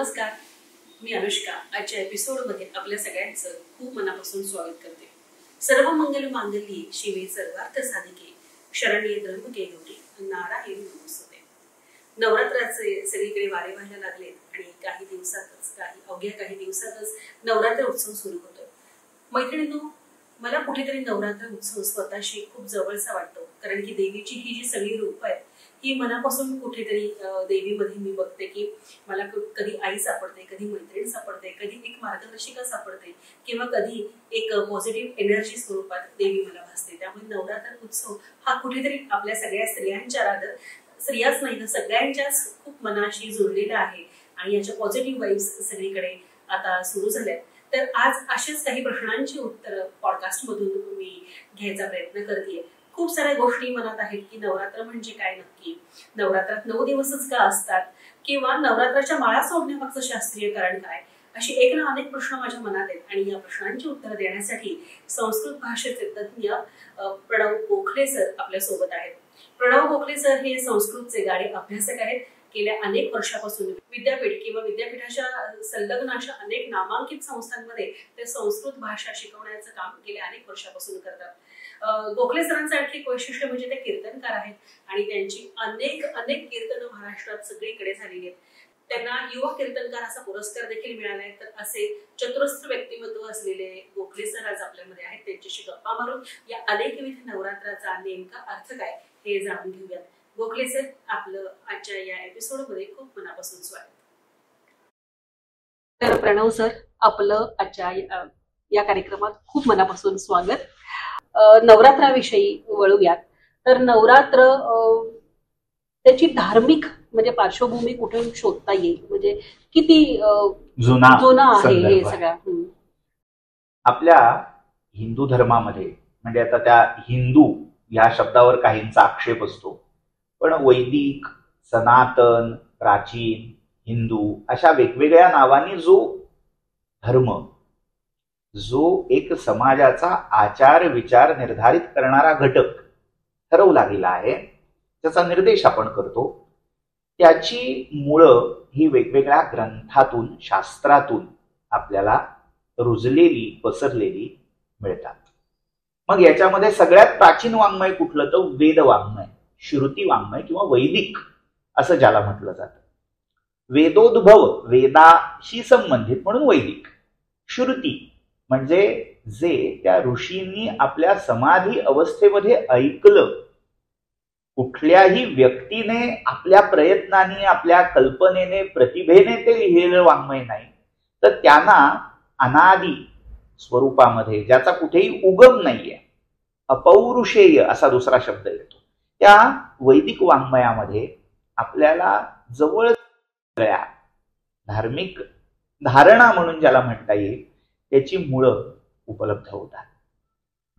नमस्कार, मी अनुष्का आजच्या एपिसोडमध्ये आपल्या सगळ्यांचं खूप मनापासून स्वागत करते. सर्व मंगल मांगल्ये शिवे सर्वार्थ साधिके शरण्ये त्र्यंबके गौरी नारायणी नमोस्तुते. नवरात्राचे सगळीकडे वारे व्हायला लागलेत आणि अवघ्या काही दिवसातच नवरात्र उत्सव सुरू होतोय. मैत्रिणींनो, मला कुठेतरी नवरात्र उत्सव स्वतःशी खूप जवळचा वाटतो, कारण की देवीची ही जी सगळी रूप आहेत ही मनापासून कुठेतरी देवीमध्ये मी बघते की मला कधी आई सापडते, कधी मैत्रीण सापडते, कधी एक मार्गदर्शिका सापडते किंवा कधी एक पॉझिटिव्ह एनर्जी स्वरूपात देवी मला भासते. त्यामुळे नवरात्र उत्सव हा कुठेतरी आपल्या सगळ्या स्त्रियाच नाही तर सगळ्यांच्याच खूप मनाशी जोडलेला आहे आणि याच्या पॉझिटिव्ह वाईब्स सगळीकडे आता सुरू झाल्या. तर आज अशाच काही प्रश्नांची उत्तरं पॉडकास्ट मधून मी घ्यायचा प्रयत्न करतेय. खूप साऱ्या गोष्टी मनात आहेत की नवरात्र म्हणजे काय, नक्की नवरात्रात 9 दिवसच का असतात, किंवा नवरात्राच्या माळा सोडण्यामागचं शास्त्रीय कारण काय, अशी एक ना अनेक प्रश्न माझ्या मनात आहेत. आणि या प्रश्नांची उत्तरं देण्यासाठी संस्कृत भाषेचे तज्ज्ञ प्रणव गोखले सर आपल्या सोबत आहेत. प्रणव गोखले सर हे संस्कृतचे गाढे अभ्यासक आहेत. गेल्या अनेक वर्षापासून विद्यापीठ किंवा विद्यापीठाच्या संलग्न अशा अनेक नामांकित संस्थांमध्ये ते संस्कृत भाषा शिकवण्याचं काम गेल्या अनेक वर्षापासून करतात. गोखले सरांचं आणखी एक वैशिष्ट्य म्हणजे ते कीर्तनकार आहेत आणि त्यांची अनेक कीर्तनं महाराष्ट्रात सगळीकडे झालेली आहेत. त्यांना युवा कीर्तनकार असा पुरस्कार देखील मिळाला आहे. तर असे चतुरस्र व्यक्तिमत्व असलेले गोखले सर आज आपल्यामध्ये आहेत. त्यांच्याशी गप्पा मारून या अनेकविध नवरात्राचा नेमका अर्थ काय हे जाणून घेऊयात. गोखले सर, आपलं आजच्या या एपिसोडमध्ये खूप मनापासून स्वागत. तर प्रणव सर, आपलं आजच्या या कार्यक्रमात खूप मनापासून स्वागत. नवरात्राविषयी वळूयात. तर नवरात्र त्याची धार्मिक म्हणजे पार्श्वभूमी कुठे शोधता येईल, म्हणजे किती जुना आहे हे सगळ्या? आपल्या हिंदू धर्मामध्ये, म्हणजे आता त्या हिंदू या शब्दावर काहींचा आक्षेप असतो, पण वैदिक, सनातन, प्राचीन, हिंदू अशा वेगवेगळ्या नावांनी जो धर्म, जो एक समाजाचा आचार विचार निर्धारित करणारा घटक ठरवला गेला आहे, त्याचा निर्देश आपण करतो, त्याची मुळं ही वेगवेगळ्या ग्रंथातून, शास्त्रातून आपल्याला रुजलेली, पसरलेली मिळतात. मग याच्यामध्ये सगळ्यात प्राचीन वाङ्मय कुठलं, तर वेद वाङ्मय, श्रुती वाङ्मय किंवा वैदिक असं ज्याला म्हटलं जातं. वेदोद्भव, वेदाशी संबंधित म्हणून वैदिक. श्रुती म्हणजे जे त्या ऋषींनी आपल्या समाधी अवस्थेमध्ये ऐकलं, कुठल्याही व्यक्तीने आपल्या प्रयत्नाने, आपल्या कल्पनेने, प्रतिभेने ते लिहिलेलं वाङ्मय नाही, तर त्यांना अनादी स्वरूपामध्ये, ज्याचा कुठेही उगम नाहीये, अपौरुषेय असा दुसरा शब्द येतो, त्या वैदिक वाङ्मयामध्ये आपल्याला जवळ धार्मिक धारणा म्हणून ज्याला म्हणता येईल त्याची मुळं उपलब्ध होतात.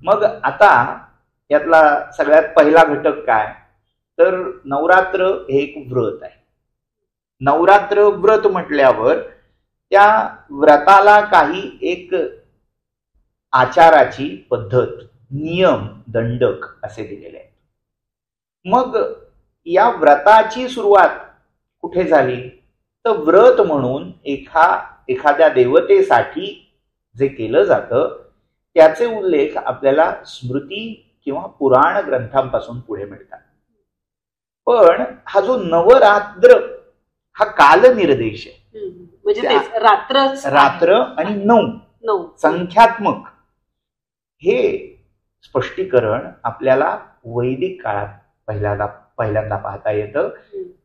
मग आता यातला सगळ्यात पहिला घटक काय, तर नवरात्र हे एक व्रत आहे. नवरात्र व्रत म्हटल्यावर त्या व्रताला काही एक आचाराची पद्धत, नियम, दंडक असे दिलेले आहेत. मग या व्रताची सुरुवात कुठे झाली, तर व्रत म्हणून एखाद्या देवतेसाठी जे केलं जातं त्याचे उल्लेख आपल्याला स्मृती किंवा पुराण ग्रंथांपासून पुढे मिळतात. पण हा जो नवरात्र हा कालनिर्देश आहे, म्हणजे रात्र आणि 9 संख्यात्मक हे स्पष्टीकरण आपल्याला वैदिक काळात पहिल्यांदा पाहता येतं.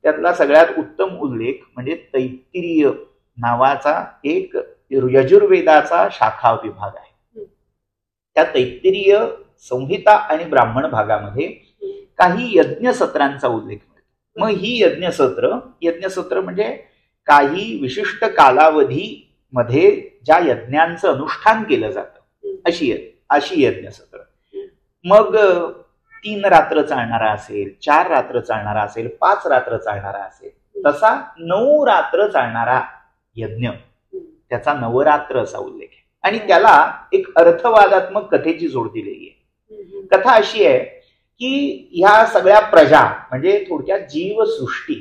त्यातला सगळ्यात उत्तम उल्लेख म्हणजे तैत्तिरीय नावाचा एक यजुर्वेदाचा शाखा विभाग आहे. त्या तैत्तिरीय संहिता आणि ब्राह्मण भागामध्ये काही यज्ञसत्रांचा उल्लेख मिळतो. मग ही यज्ञसत्र म्हणजे काही विशिष्ट कालावधीमध्ये ज्या यज्ञांचं अनुष्ठान केलं जातं अशी यज्ञसत्र. मग 3 रात्र चालणारा असेल, 4 रात्र चालणारा असेल, 5 रात्र चालणारा असेल, तसा 9 रात्र चालणारा यज्ञ, त्याचा नवरात्र असा उल्लेख आहे. आणि त्याला एक अर्थवादात्मक कथेची जोड दिलेली आहे. कथा अशी आहे की ह्या सगळ्या प्रजा म्हणजे थोडक्यात जीवसृष्टी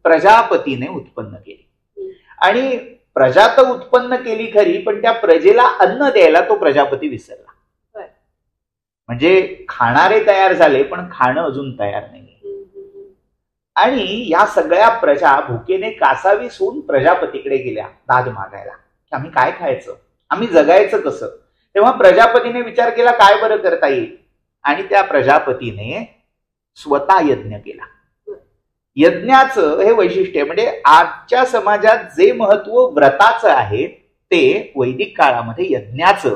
प्रजापतीने उत्पन्न केली आणि प्रजा तर उत्पन्न केली खरी, पण त्या प्रजेला अन्न द्यायला तो प्रजापती विसरला. म्हणजे खाणारे तयार झाले, पण खाणं अजून तयार नाही. आणि या सगळ्या प्रजा भुकेने कासावीस होऊन प्रजापतीकडे गेल्या दाद मागायला की आम्ही काय खायचं, आम्ही जगायचं कसं. तेव्हा प्रजापतीने विचार केला काय बरं करता येईल, आणि त्या प्रजापतीने स्वतः यज्ञ केला. यज्ञाचं हे वैशिष्ट्य म्हणजे आजच्या समाजात जे महत्व व्रताचं आहे ते वैदिक काळामध्ये यज्ञाचं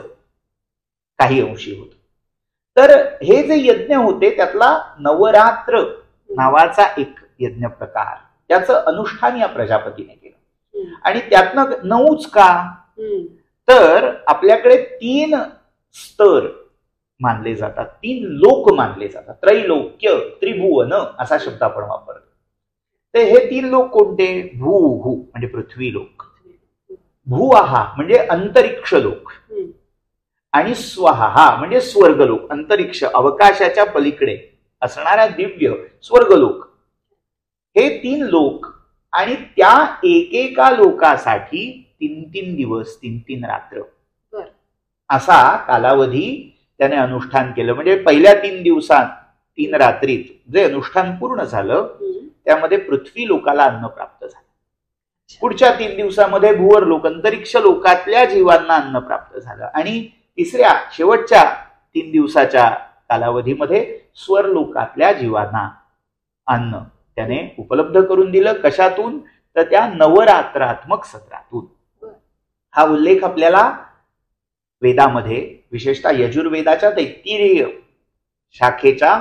काही अंशी होतं. तर हे जे यज्ञ होते त्यातला नवरात्र नावाचा एक यज्ञ प्रकार, त्याचं अनुष्ठान या प्रजापतीने केलं. आणि त्यातनं 9च का, तर आपल्याकडे 3 स्तर मानले जातात, 3 लोक मानले जातात. त्रैलोक्य, त्रिभुवन असा शब्द आपण वापरतो. ते हे 3 लोक कोणते? भू म्हणजे पृथ्वी लोक, भुआहा म्हणजे अंतरिक्ष लोक, आणि स्वहा म्हणजे स्वर्गलोक, अंतरिक्ष अवकाशाच्या पलीकडे असणाऱ्या दिव्य स्वर्गलोक. हे 3 लोक, आणि त्या एकेका लोकासाठी 3 दिवस 3 रात्र असा कालावधी त्याने अनुष्ठान केलं. म्हणजे पहिल्या 3 दिवसात 3 रात्रीत जे अनुष्ठान पूर्ण झालं त्यामध्ये पृथ्वी लोकाला अन्न प्राप्त झालं. पुढच्या 3 दिवसामध्ये भुवर लोक, अंतरिक्ष लोकातल्या जीवांना अन्न प्राप्त झालं. आणि तिसऱ्या शेवटच्या 3 दिवसाच्या कालावधीमध्ये स्वर लोकातल्या जीवांना अन्न त्याने उपलब्ध करून दिलं. कशातून? तर त्या नवरात्रात्मक सत्रातून. हा उल्लेख आपल्याला वेदामध्ये, विशेषतः यजुर्वेदाच्या तैत्तिरीय शाखेच्या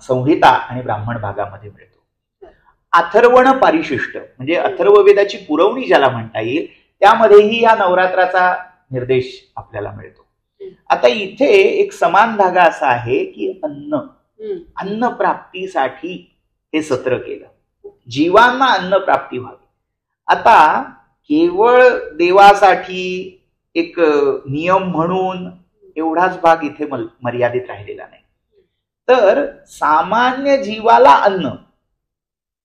संहिता आणि ब्राह्मण भागामध्ये मिळतो. अथर्वण पारिशिष्ट म्हणजे अथर्ववेदाची पुरवणी ज्याला म्हणता येईल, त्यामध्येही या नवरात्राचा निर्देश आपल्याला मिळतो. आता इथे एक समान धागा असा आहे की अन्न प्राप्तीसाठी हे सत्र केलं, जीवांना अन्न प्राप्ती व्हावी. आता केवळ देवासाठी एक नियम म्हणून एवढाच भाग इथे मर्यादित राहिलेला नाही, तर सामान्य जीवाला अन्न.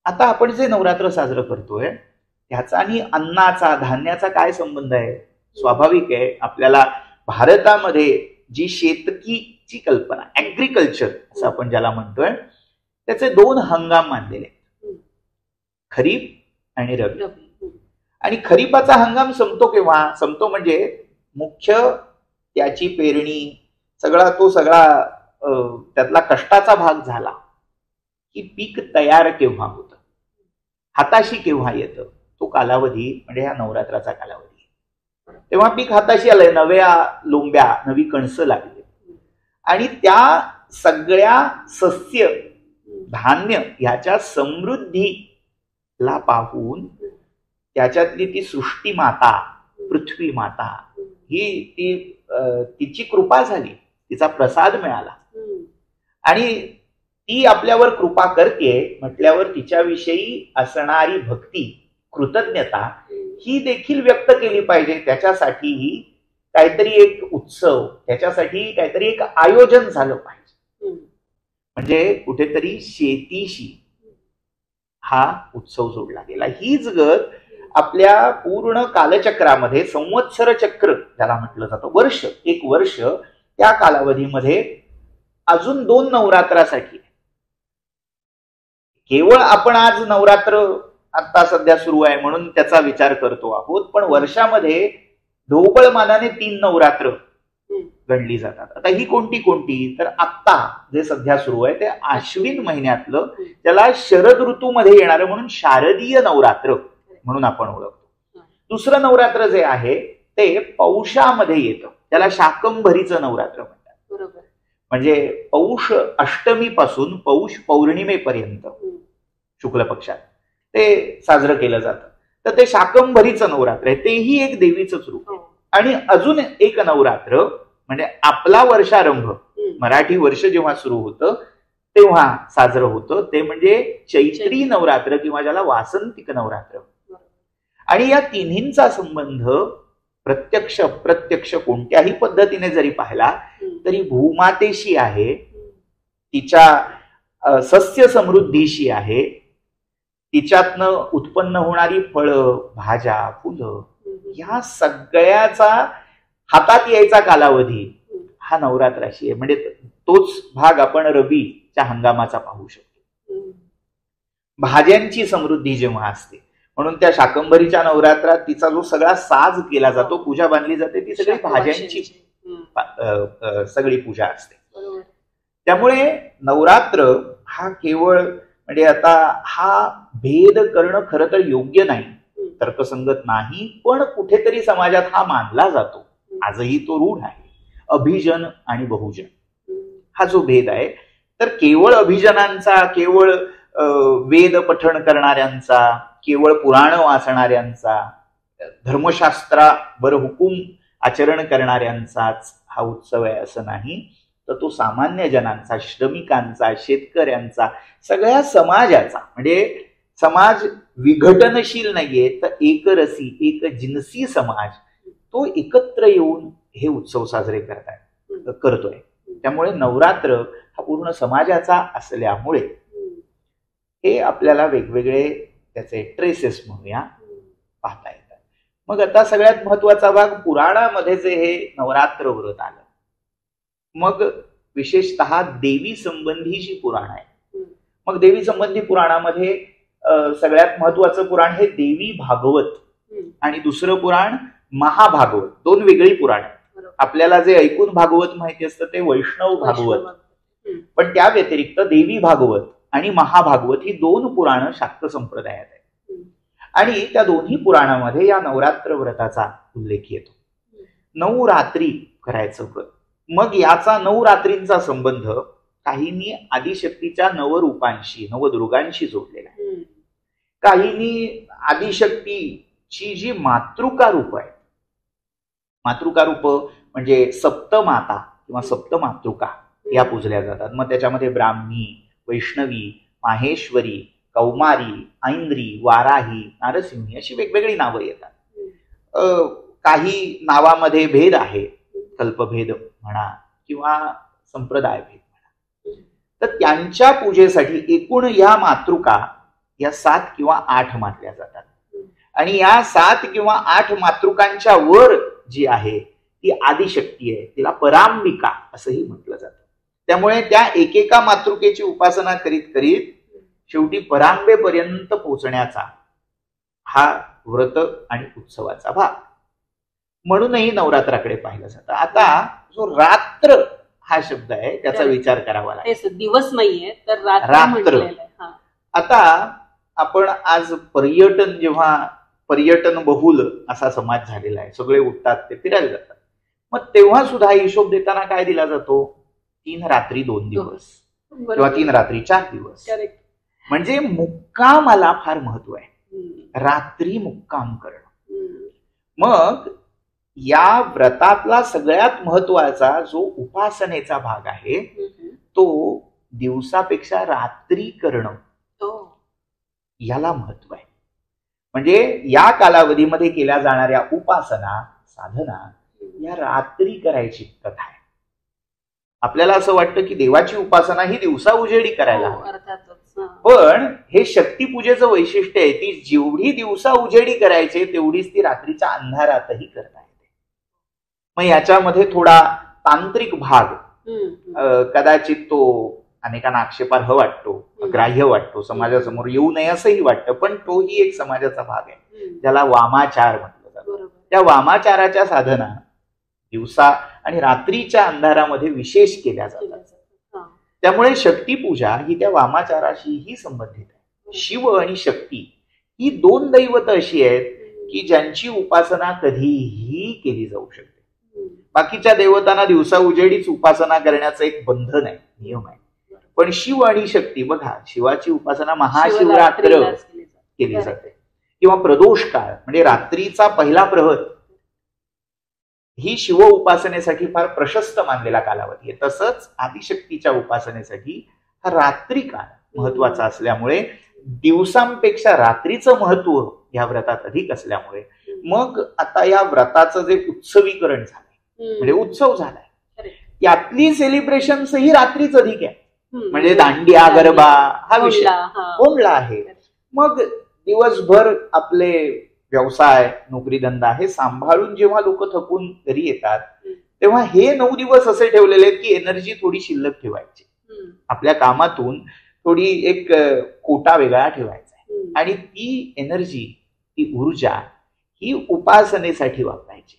आता आपण जे नवरात्र साजरं करतोय त्याचा आणि अन्नाचा, धान्याचा काय संबंध आहे? स्वाभाविक आहे. आपल्याला भारतामध्ये जी शेतकीची कल्पना, ऍग्रिकल्चर असं आपण ज्याला म्हणतोय, त्याचे 2 हंगाम मानलेले, खरीप आणि रबी. आणि खरीपाचा हंगाम संपतो केव्हा? संपतो म्हणजे मुख्य त्याची पेरणी सगळा त्यातला कष्टाचा भाग झाला की पीक तयार केव्हा होतं, हाताशी केव्हा येतं, तो कालावधी म्हणजे हा नवरात्राचा कालावधी. तेव्हा पीक हाताशी आलंय, नव्या लोंब्या, नवी कणसं लागली, आणि त्या सगळ्या सस्य धान्य ह्याच्या समृद्धीला पाहून त्याच्यातली ती सृष्टी माता, पृथ्वी माता, ही तिची कृपा झाली, तिचा प्रसाद मिळाला, आणि ती आपल्यावर कृपा करते म्हटल्यावर तिच्याविषयी असणारी भक्ती, कृतज्ञता ही देखील व्यक्त केली पाहिजे. त्याच्यासाठीही काहीतरी एक उत्सव, त्याच्यासाठी काहीतरी एक आयोजन झालं पाहिजे. म्हणजे कुठेतरी शेतीशी हा उत्सव जोडला गेला. हीच गत आपल्या पूर्ण कालचक्रामध्ये, संवत्सर चक्र ज्याला म्हटलं जातं, वर्ष, एक वर्ष, त्या कालावधीमध्ये अजून 2 नवरात्रासाठी. केवळ आपण आज नवरात्र आता सध्या सुरू आहे म्हणून त्याचा विचार करतो आहोत, पण वर्षामध्ये ढोबळ मानाने 3 नवरात्र गणली जातात. आता ही कोणती? तर आत्ता जे सध्या सुरू आहे ते आश्विन महिन्यातलं, त्याला शरद ऋतूमध्ये येणारं म्हणून शारदीय नवरात्र म्हणून आपण ओळखतो. दुसरं नवरात्र जे आहे ते पौषामध्ये येतं, त्याला शाकंभरीचं नवरात्र म्हणतात. बरोबर. म्हणजे पौष अष्टमीपासून पौष पौर्णिमेपर्यंत शुक्ल पक्षात ते साजरं केलं जातं. तर ते शाकंभरीचं नवरात्र आहे, तेही एक देवीचंच रूप आहे. आणि अजून एक नवरात्र म्हणजे आपला वर्षारंभ, मराठी वर्ष जेव्हा सुरू होतं तेव्हा साजरं होतं, ते म्हणजे चैत्री नवरात्र किंवा ज्याला वासंतिक नवरात्र. आणि या तिन्हींचा संबंध प्रत्यक्ष अप्रत्यक्ष कोणत्याही पद्धतीने जरी पाहिला तरी भूमातेशी आहे, तिच्या सस्य समृद्धीशी आहे, तिच्यातनं उत्पन्न होणारी फळं, भाज्या, फुलं, या सगळ्याचा हातात यायचा कालावधी हा नवरात्राशी आहे. म्हणजे तोच भाग आपण रबीच्या हंगामाचा पाहू शकतो. भाज्यांची समृद्धी जेव्हा असते, म्हणून त्या शाकंभरीच्या नवरात्रात तिचा जो सगळा साज केला जातो, पूजा बांधली जाते, ती सगळी भाज्यांची सगळी पूजा असते. त्यामुळे नवरात्र हा केवळ म्हणजे आता हा भेद करणं खरं तर योग्य नाही, तर्कसंगत नाही, पण कुठेतरी समाजात हा मानला जातो. आजही तो रूढ आहे. अभिजन आणि बहुजन हा जो भेद आहे, तर केवळ अभिजनांचा, केवळ वेद पठण करणाऱ्यांचा, केवळ पुराण वाचणाऱ्यांचा, धर्मशास्त्रावर हुकूम आचरण करणाऱ्यांचाच हा उत्सव आहे असं नाही, तर तो सामान्य जनांचा, श्रमिकांचा, शेतकऱ्यांचा, सगळ्या समाजाचा. म्हणजे समाज विघटनशील नाहीये, तर एकरसी, एक जिन्सी समाज तो एकत्र येऊन हे उत्सव साजरे करतोय. त्यामुळे नवरात्र हा पूर्ण समाजाचा असल्यामुळे हे आपल्याला वेगवेगळे त्याचे ट्रेसेस म्हणूया पाहता येतात. मग आता सगळ्यात महत्वाचा भाग, पुराणामध्ये जे हे नवरात्र व्रत आलं, मग विशेषतः देवी संबंधी जी पुराण आहे, मग देवी संबंधी पुराणामध्ये सगळ्यात महत्वाचं पुराण हे देवी भागवत आणि दुसरं पुराण महाभागवत. दोन वेगळी पुराण आहेत. आपल्याला जे ऐकून भागवत माहिती असतं ते वैष्णव भागवत, पण त्या व्यतिरिक्त देवी भागवत आणि महाभागवत ही दोन पुराणं शाक्त संप्रदायात आहेत. आणि त्या दोन्ही पुराणामध्ये या नवरात्र व्रताचा उल्लेख येतो. 9 रात्री करायचं व्रत. मग याचा 9 रात्रींचा संबंध काहींनी आदिशक्तीच्या नवरूपांशी, नवदुर्गांशी जोडलेला आहे. काहींनी आदिशक्तीची जी मातृका रूप आहे, मातृका रूप म्हणजे सप्तमाता किंवा सप्तमातृका या पूजल्या जातात. मग त्याच्यामध्ये ब्राह्मी, वैष्णवी, माहेश्वरी, कौमारी, ऐंद्री, वाराही, नारसिंही अशी वेगवेगळी नावं येतात. काही नावामध्ये भेद आहे, कल्पभेद म्हणा किंवा संप्रदाय भेद म्हणा. तर त्यांच्या पूजेसाठी एकूण या मातृका या 7 किंवा 8 मानल्या जातात. आणि या 7 किंवा 8 मातृकांच्या वर जी आहे ती आदिशक्ती आहे, तिला परांबिका असंही म्हटलं जातं. त्यामुळे त्या एकेका मातृकेची उपासना करीत करीत शेवटी परांबेपर्यंत पोहोचण्याचा हा व्रत आणि उत्सवाचा भाग म्हणूनही नवरात्राकडे पाहिलं जातं. आता जो रात्र हा शब्द आहे त्याचा विचार करावा लागेल. दिवस नाहीये तर रात्र. आता आपण आज जेव्हा पर्यटन बहुल असा समाज झालेला आहे, सगळे उठतात, ते फिरायला जातात. मग तेव्हा सुद्धा हिशोब देताना काय दिला जातो? 3 रात्री 2 दिवस किंवा 3 रात्री 4 दिवस. म्हणजे मुक्कामाला फार महत्व आहे, रात्री मुक्काम करणं. मग या व्रतातला सगळ्यात महत्वाचा जो उपासनेचा भाग आहे तो दिवसापेक्षा रात्री करणं, याला महत्व आहे. म्हणजे या कालावधीमध्ये केल्या जाणाऱ्या उपासना, साधना या रात्री करायची कथा आहे. आपल्याला असं वाटतं की देवाची उपासना ही दिवसा उजेडी करायला हवी, पण हे शक्तीपूजेचं वैशिष्ट्य आहे, ती जेवढी दिवसा उजेडी करायची तेवढीच ती रात्रीच्या अंधारातही करता येते. मग याच्यामध्ये थोडा तांत्रिक भाग कदाचित तो अनेकांना आक्षेपार्ह वाटतो, ग्राह्य वाटतो, समाजासमोर येऊ नये असंही वाटतं, पण तोही एक समाजाचा भाग आहे ज्याला वामाचार म्हटलं जातं. त्या वामाचाराच्या साधना दिवसा आणि रात्रीच्या अंधारामध्ये विशेष केल्या जातात. त्यामुळे शक्तीपूजा ही त्या वामाचाराशीही संबंधित आहे. शिव आणि शक्ती ही 2 दैवत अशी आहेत की ज्यांची उपासना कधीही केली जाऊ शकते. बाकीच्या देवतांना दिवसा उजेडीच उपासना करण्याचं एक बंधन आहे, नियम आहे. पण शिव आणि शक्ती, बघा, शिवाची उपासना महाशिवरात्र केली जाते किंवा प्रदोष काळ म्हणजे रात्रीचा पहिला प्रहर ही शिव उपासनेसाठी फार प्रशस्त मानलेला कालावधी आहे. तसंच आदिशक्तीच्या उपासनेसाठी हा रात्री काळ महत्वाचा असल्यामुळे दिवसांपेक्षा रात्रीचं महत्व या व्रतात अधिक असल्यामुळे मग आता या व्रताचं जे उत्सवीकरण झालंय म्हणजे उत्सव झालाय, त्यातली सेलिब्रेशन्स ही रात्रीच अधिक आहे. म्हणजे दांडिया, गरबा हा विषय कोंडला आहे. मग दिवसभर आपले व्यवसाय नोकरीधंदा हे सांभाळून जेव्हा लोक थकून घरी येतात तेव्हा हे 9 दिवस असे ठेवलेले आहेत की एनर्जी थोडी शिल्लक ठेवायची, आपल्या कामातून थोडी एक कोटा वेगळा ठेवायचा आणि ती एनर्जी, ती ऊर्जा ही उपासनेसाठी वापरायची.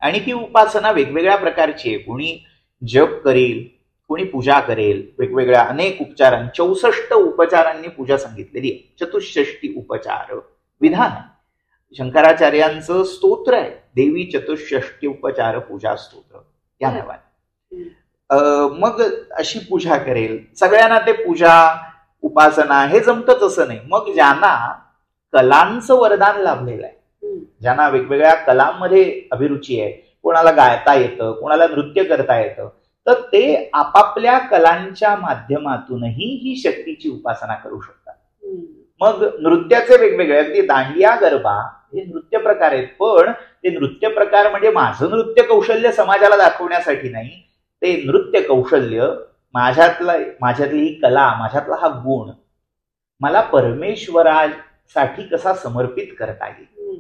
आणि ती उपासना वेगवेगळ्या प्रकारची आहे. कोणी जप करेल, कोणी पूजा करेल, वेगवेगळ्या अनेक उपचारांनी 64 उपचारांनी पूजा सांगितलेली आहे. चतुष्षष्टी उपचार विधान आहे. शंकराचार्यांचं स्तोत्र आहे देवी चतुष्षष्टी उपचार पूजा स्तोत्र या नावाने. मग अशी पूजा करेल. सगळ्यांना ते पूजा उपासना हे जमतच असं नाही. मग ज्यांना कलांचं वरदान लाभलेलं आहे, ज्यांना वेगवेगळ्या कलांमध्ये अभिरुची आहे, कोणाला गायता येतं, कोणाला नृत्य करता येतं, तर ते आपापल्या कलांच्या माध्यमातूनही ही शक्तीची उपासना करू शकतात. मग नृत्याचे वेगवेगळे, अगदी दांडिया गरबा हे नृत्य प्रकार आहेत, पण ते नृत्य प्रकार म्हणजे माझं नृत्य कौशल्य समाजाला दाखवण्यासाठी नाही. ते नृत्य कौशल्य माझ्यातली ही कला, माझ्यातला हा गुण मला परमेश्वरासाठी कसा समर्पित करता येईल,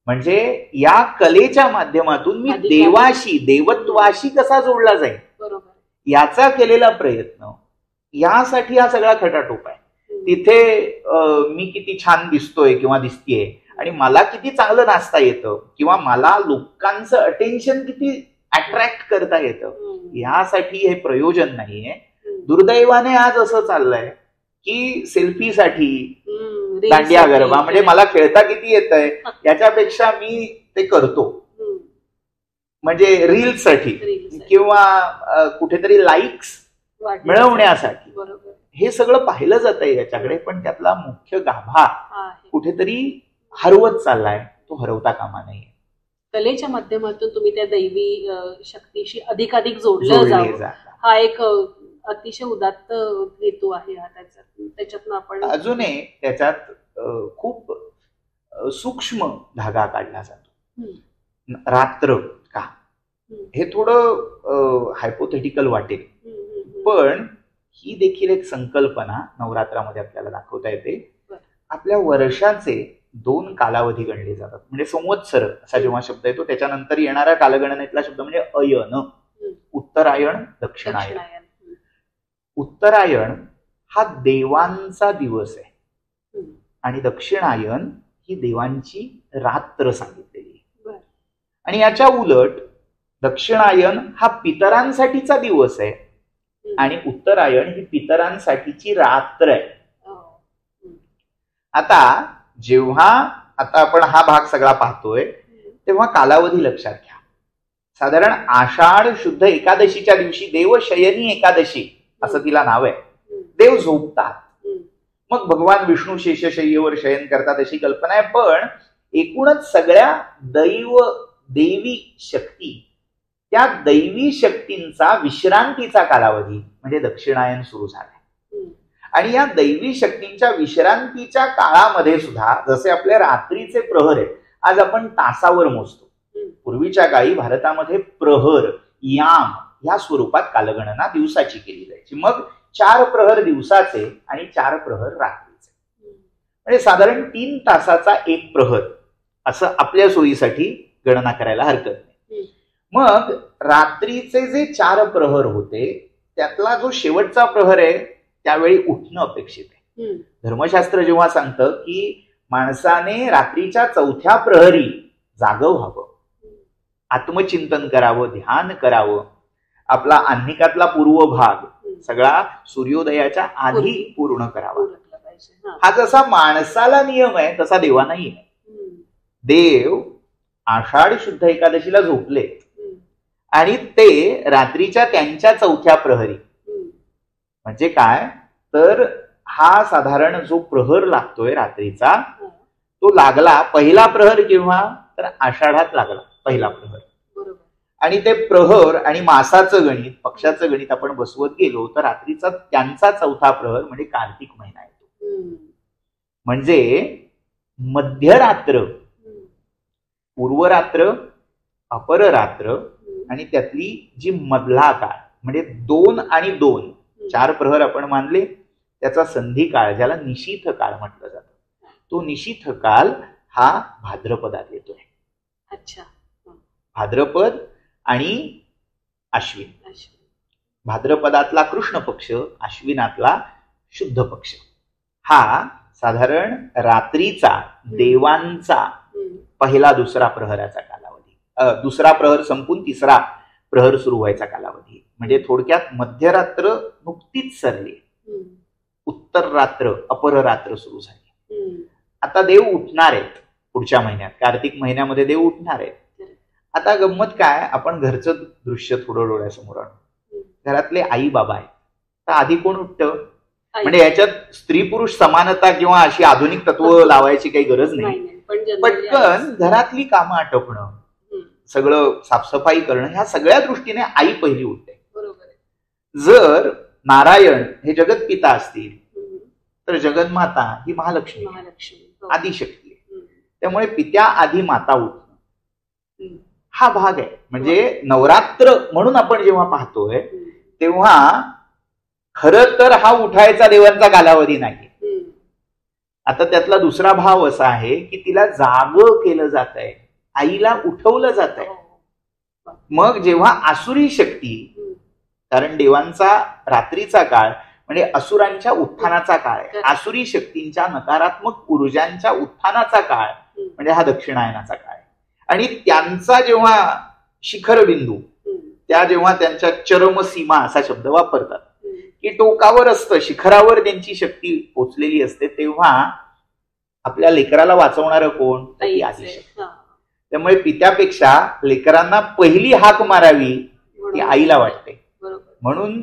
म्हणजे या कलेच्या माध्यमातून मी देवाशी, देवत्वाशी कसा जोडला जाईल याचा केलेला प्रयत्न, यासाठी हा सगळा खटाटोप आहे. तिथे मी किती छान दिसतोय किंवा दिसतेय आणि मला किती चांगलं नाचता येतं किंवा मला लोकांचं अटेन्शन किती अट्रॅक्ट करता येतं, यासाठी हे प्रयोजन नाहीये. दुर्दैवाने आज असं चाललंय की सेल्फीसाठी दांडिया गरबा, म्हणजे मला खेळता किती येतंय याच्यापेक्षा मी ते करतो, म्हणजे रील्ससाठी किंवा कुठेतरी लाईक्स मिळवण्यासाठी. हे सगळं पाहिलं जात आहे याच्याकडे, पण त्यातला मुख्य गाभा कुठेतरी हरवत चाललाय. तो हरवता कामा नये. कलेच्या माध्यमातून तुम्ही त्या दैवी शक्तीशी अधिकाधिक जोडलं जावं, हा एक अतिशय उदात्त हेतू आहे. त्याच्यातून आपण अजूनही त्याच्यात खूप सूक्ष्म धागा काढला जातो. रात्र का हे थोडं हायपोथेटिकल वाटेल, पण ही देखील एक संकल्पना नवरात्रामध्ये आपल्याला दाखवता येते. आपल्या वर्षाचे 2 कालावधी गणले जातात. म्हणजे संवत्सर असा जेव्हा शब्द येतो त्याच्यानंतर येणारा कालगणनेतला शब्द म्हणजे अयन, उत्तरायण, दक्षिणायन. उत्तरायण हा देवांचा दिवस आहे आणि दक्षिणायन ही देवांची रात्र सांगितलेली आहे. आणि याच्या उलट दक्षिणायन हा पितरांसाठीचा दिवस आहे आणि उत्तरायण ही पितरांसाठीची रात्र आहे. आता आपण हा भाग सगळा पाहतोय तेव्हा कालावधी लक्षात घ्या. साधारण आषाढ शुद्ध एकादशीच्या दिवशी देवशयनी एकादशी असं तिला नाव आहे. देव झोपतात, मग भगवान विष्णू शेषशय्येवर शयन करतात अशी कल्पना आहे. पण एकूणच सगळ्या देवी शक्ती, त्या दैवी शक्तींचा विश्रांतीचा कालावधी म्हणजे दक्षिणायन सुरू झालाय. आणि या दैवी शक्तींच्या विश्रांतीच्या काळामध्ये सुद्धा जसे आपले रात्रीचे प्रहर आहेत, आज आपण तासावर मोजतो. पूर्वीच्या काळी भारतामध्ये प्रहर, याम या स्वरूपात कालगणना दिवसाची केली जायची. मग 4 प्रहर दिवसाचे आणि 4 प्रहर रात्रीचे, म्हणजे साधारण 3 तासाचा एक प्रहर असं आपल्या सोयीसाठी गणना करायला हरकत नाही. मग रात्रीचे जे 4 प्रहर होते त्यातला जो शेवटचा प्रहर आहे त्यावेळी उठणं अपेक्षित आहे. धर्मशास्त्र जेव्हा सांगतं की माणसाने रात्रीच्या 4थ्या प्रहरी जागं व्हावं, आत्मचिंतन करावं, ध्यान करावं, आपला आन्निकातला पूर्व भाग सगळा सूर्योदयाच्या आधी पूर्ण करावा. हा जसा माणसाला नियम आहे तसा देवानाही आहे. देव आषाढ शुद्ध एकादशीला झोपले आणि ते रात्रीच्या त्यांच्या 4थ्या प्रहरी, म्हणजे काय तर हा साधारण जो प्रहर लागतोय रात्रीचा तो लागला पहिला प्रहर केव्हा तर आषाढात लागला पहिला प्रहर. आणि ते प्रहर आणि मासाचं गणित, पक्षाचं गणित आपण बसवत गेलो तर रात्रीचा त्यांचा 4था प्रहर म्हणजे कार्तिक महिना येतो. म्हणजे मध्यरात्र, पूर्वरात्र, अपररात्र आणि त्यातली जी मधला काळ म्हणजे 2 आणि 2 4 प्रहर आपण मानले. त्याचा संधी काळ, ज्याला निशीथ काळ म्हटलं जातं, तो निशीथ काल हा भाद्रपदात येतोय. अच्छा. भाद्रपद आणि अश्विन. भाद्रपदातला कृष्ण पक्ष, अश्विनातला शुद्ध पक्ष, हा साधारण रात्रीचा देवांचा पहिला दुसरा प्रहराचा कालावधी, दुसरा प्रहर संपून तिसरा प्रहर सुरू व्हायचा कालावधी. म्हणजे थोडक्यात मध्यरात्र नुकतीच सरली, उत्तर रात्र अपररात्र सुरू झाली. आता देव उठणार आहेत पुढच्या महिन्यात, कार्तिक महिन्यामध्ये देव उठणार आहेत. आता गंमत काय, आपण घरचं दृश्य थोडं डोळ्यासमोर आणू. घरातले आई बाबा आहेत, तर आधी कोण उठतं? म्हणजे याच्यात स्त्री पुरुष समानता किंवा अशी आधुनिक तत्व लावायची काही गरज नाही. पटकन घरातली कामं आटोपणं, सगळं साफसफाई करणं, ह्या सगळ्या दृष्टीने आई पहिली उठते. जर नारायण हे जगतपिता असतील तर जगन्माता ही महालक्ष्मी आदिशक्ती आहे. त्यामुळे पित्या आधी माता उठणं हा भाग आहे. म्हणजे नवरात्र म्हणून आपण जेव्हा पाहतोय तेव्हा खरं तर हा उठायचा देवांचा कालावधी नाही. आता त्यातला दुसरा भाव असा आहे की तिला जाग केलं जात आहे, आईला उठवलं जात आहे. मग जेव्हा आसुरी शक्ती, कारण देवांचा रात्रीचा काळ म्हणजे असुरांच्या उत्थानाचा काळ आहे, आसुरी शक्तींच्या नकारात्मक ऊर्जांच्या उत्थानाचा काळ म्हणजे हा दक्षिणायनाचा काळ आहे. आणि त्यांचा जेव्हा शिखर बिंदू, त्या जेव्हा त्यांच्या चरमसीमा असा शब्द वापरतात की टोकावर असतं, शिखरावर त्यांची शक्ती पोचलेली असते, तेव्हा आपल्या लेकराला वाचवणारं कोण? ती आदिशक्ती. त्यामुळे पित्यापेक्षा लेकरांना पहिली हाक मारावी ती आईला वाटते. म्हणून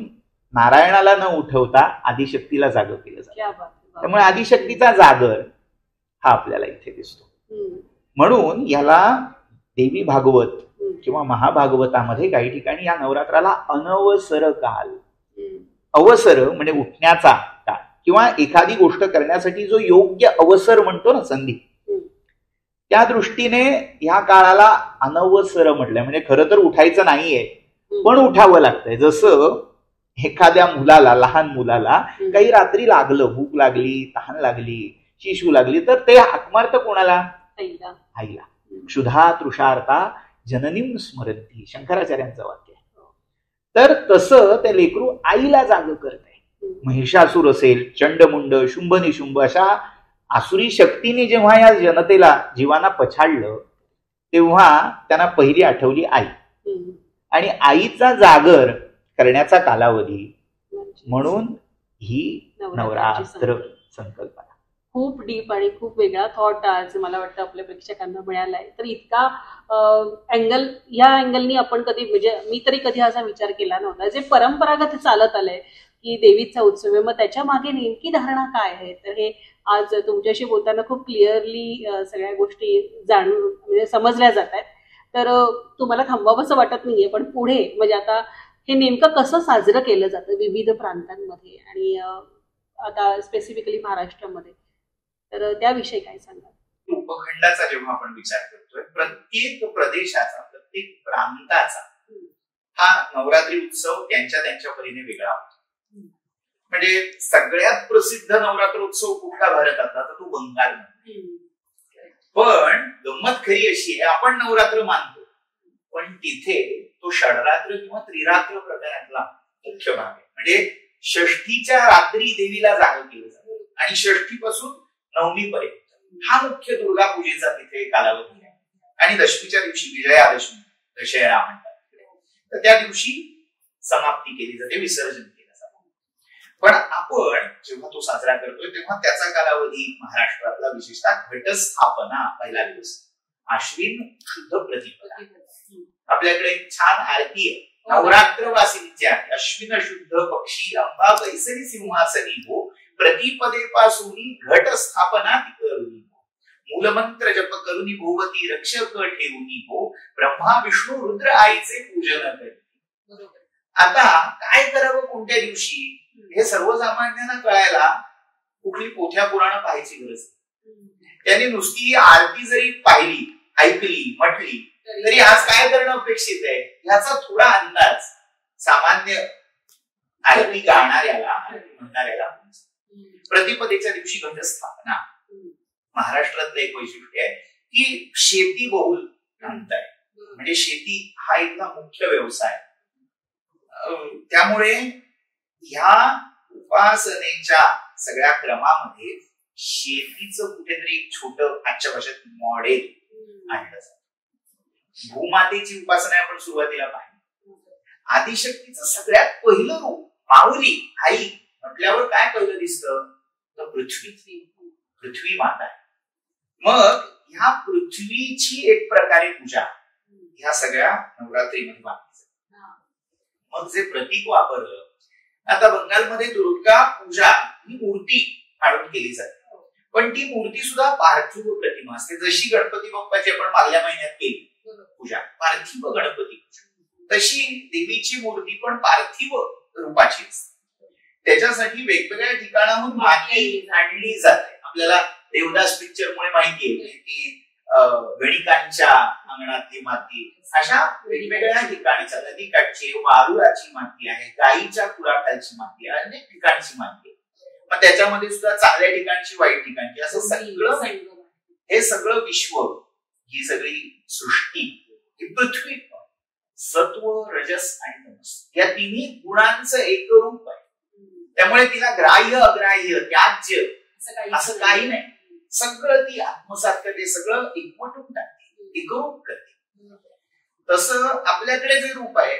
नारायणाला न उठवता आदिशक्तीला जाग केलं जातं. त्यामुळे आदिशक्तीचा जागर हा आपल्याला इथे दिसतो. म्हणून याला देवी भागवत किंवा महाभागवतामध्ये काही ठिकाणी या नवरात्राला अनवसर काल, अवसर म्हणजे उठण्याचा काळ किंवा एखादी गोष्ट करण्यासाठी जो योग्य अवसर म्हणतो ना, संधी, त्या दृष्टीने ह्या काळाला अनवसर म्हटलंय. म्हणजे खरं तर उठायचं नाहीये पण उठावं लागतंय. जसं एखाद्या मुलाला, लहान मुलाला काही रात्री लागलं, भूक लागली, तहान लागली, शिशू लागली, तर ते हाक मारतं कोणाला? आईला. क्षुधा तृषार्ता जननीम स्मरती, शंकराचार्यांचं वाक्य आहे. तर तसं ते लेकरू आईला जाग करत आहे. महिषासूर असेल, चंडमुंड, शुंभ निशुंभ अशा आसुरी शक्तीने जेव्हा या जनतेला, जीवांना पछाडलं, तेव्हा त्यांना पहिली आठवली आई. आणि आईचा जागर करण्याचा कालावधी म्हणून ही नवरात्र संकल्पना. खूप डीप आणि खूप वेगळा थॉट आज मला वाटतं आपल्या प्रेक्षकांना मिळालाय. तर इतका अँगल, या अँगलनी आपण कधी, म्हणजे मी तरी कधी असा विचार केला नव्हता. जे परंपरागत चालत आलंय की देवीचा उत्सव आहे, मग त्याच्या मागे नेमकी धारणा काय आहे, तर हे आज तुमच्याशी बोलताना खूप क्लिअरली सगळ्या गोष्टी जाणून, म्हणजे समजल्या जात आहेत. तर तुम्हाला थांबावंसं वाटत नाहीये, पण पुढे म्हणजे आता हे नेमकं कसं साजरं केलं जातं विविध प्रांतांमध्ये आणि आता स्पेसिफिकली महाराष्ट्रामध्ये, तर त्याविषयी काय सांगा? उपखंडाचा जेव्हा आपण विचार करतोय, प्रत्येक प्रदेशाचा, प्रत्येक प्रांताचा हा नवरात्री उत्सव त्यांच्या त्यांच्या परीने वेगळा होतो. म्हणजे सगळ्यात प्रसिद्ध नवरात्र उत्सव कुठला भारतातला, तर तो बंगालमध्ये. पण गंमत खरी अशी आहे, आपण नवरात्र मानतो पण तिथे तो षडरात्र किंवा त्रिरात्र प्रकारातला मुख्य भाग आहे. म्हणजे षष्ठीच्या रात्री देवीला जाग केलं जातं आणि षष्ठीपासून नवमीपर्यंत हा मुख्य दुर्गा पूजेचा तिथे कालावधी आहे. आणि दशमीच्या दिवशी विजयादशमी, दशहरा म्हणतात, तर त्या दिवशी समाप्ती केली जाते, विसर्जन केलं जातं. पण आपण जेव्हा तो साजरा करतोय तेव्हा त्याचा कालावधी महाराष्ट्रातला विशेषतः घटस्थापना पहिला दिवस, आश्विन शुद्ध प्रतिपदा. आपल्याकडे छान आरती आहे, नवरात्र वासिनीची आहे. अश्विन शुद्ध पक्षी अंबा कैसरी सिंहासनी हो, प्रतिपदे पासून घट स्थापना करुनी हो, मूलमंत्र जप करुनी भोवती रक्षक ठेवूनी हो, ब्रह्मा विष्णू रुद्र आईचे पूजन करी. आता काय करावं कोणत्या दिवशी हे सर्वसामान्यांना कळायला कुठली पोथ्या पुराण पाहायची गरज नाही. त्यांनी नुसती आरती जरी पाहिली, ऐकली, म्हटली तरी आज काय करणं अपेक्षित आहे ह्याचा थोडा अंदाज सामान्य आरती गाणाऱ्याला, म्हणणाऱ्याला. प्रतिपदेच्या दिवशी घटस्थापना. महाराष्ट्रातलं एक वैशिष्ट्य आहे की शेती बहुल प्रांत आहे, म्हणजे शेती हा इथला मुख्य व्यवसाय. त्यामुळे ह्या उपासनेच्या सगळ्या क्रमामध्ये शेतीचं कुठेतरी एक छोटं आजच्या भाषेत मॉडेल आणलं जातं. भूमातेची उपासना आपण सुरुवातीला पाहिली. आदिशक्तीचं सगळ्यात पहिलं रूप माऊली आई म्हटल्यावर काय पहिलं दिसतं तर पृथ्वी माता आहे. मग ह्या पृथ्वीची एक प्रकारे पूजा ह्या सगळ्या नवरात्रीमध्ये मानली जाते. मग जे प्रतीक वापरलं, आता बंगालमध्ये दुर्गा पूजा ही मूर्ती काढून केली जाते, पण ती मूर्ती सुद्धा पार्थिव प्रतिमा असते. जशी गणपती बाप्पाची आपण मागल्या महिन्यात केली पूजा पार्थिव गणपती पूजा, तशी देवीची मूर्ती पण पार्थिव रूपाची असते. त्याच्यासाठी वेगवेगळ्या ठिकाणाहून माती आणली जाते. आपल्याला देवदास पिक्चर मुळे माहिती आहे की गणिकांच्या अंगणातली माती, अशा वेगवेगळ्या ठिकाणच्या नदीकाठची वारुळाची माती आहे, गाईच्या खुराखालची माती आहे, अनेक ठिकाणची माती आहे. मग त्याच्यामध्ये सुद्धा चांगल्या ठिकाणची वाईट ठिकाणची असं सगळं, हे सगळं विश्व, ही सगळी सृष्टी ही पृथ्वी सत्व रजस आणि तमस या तिन्ही गुणांचं एक रूप आहे. त्यामुळे तिला ग्राह्य अग्राह्य त्याज्य असं काही नाही. सगळं ती आत्मसात करते, सगळं एकवटून टाकते, एकरूप करते. तसं आपल्याकडे जे रूप आहे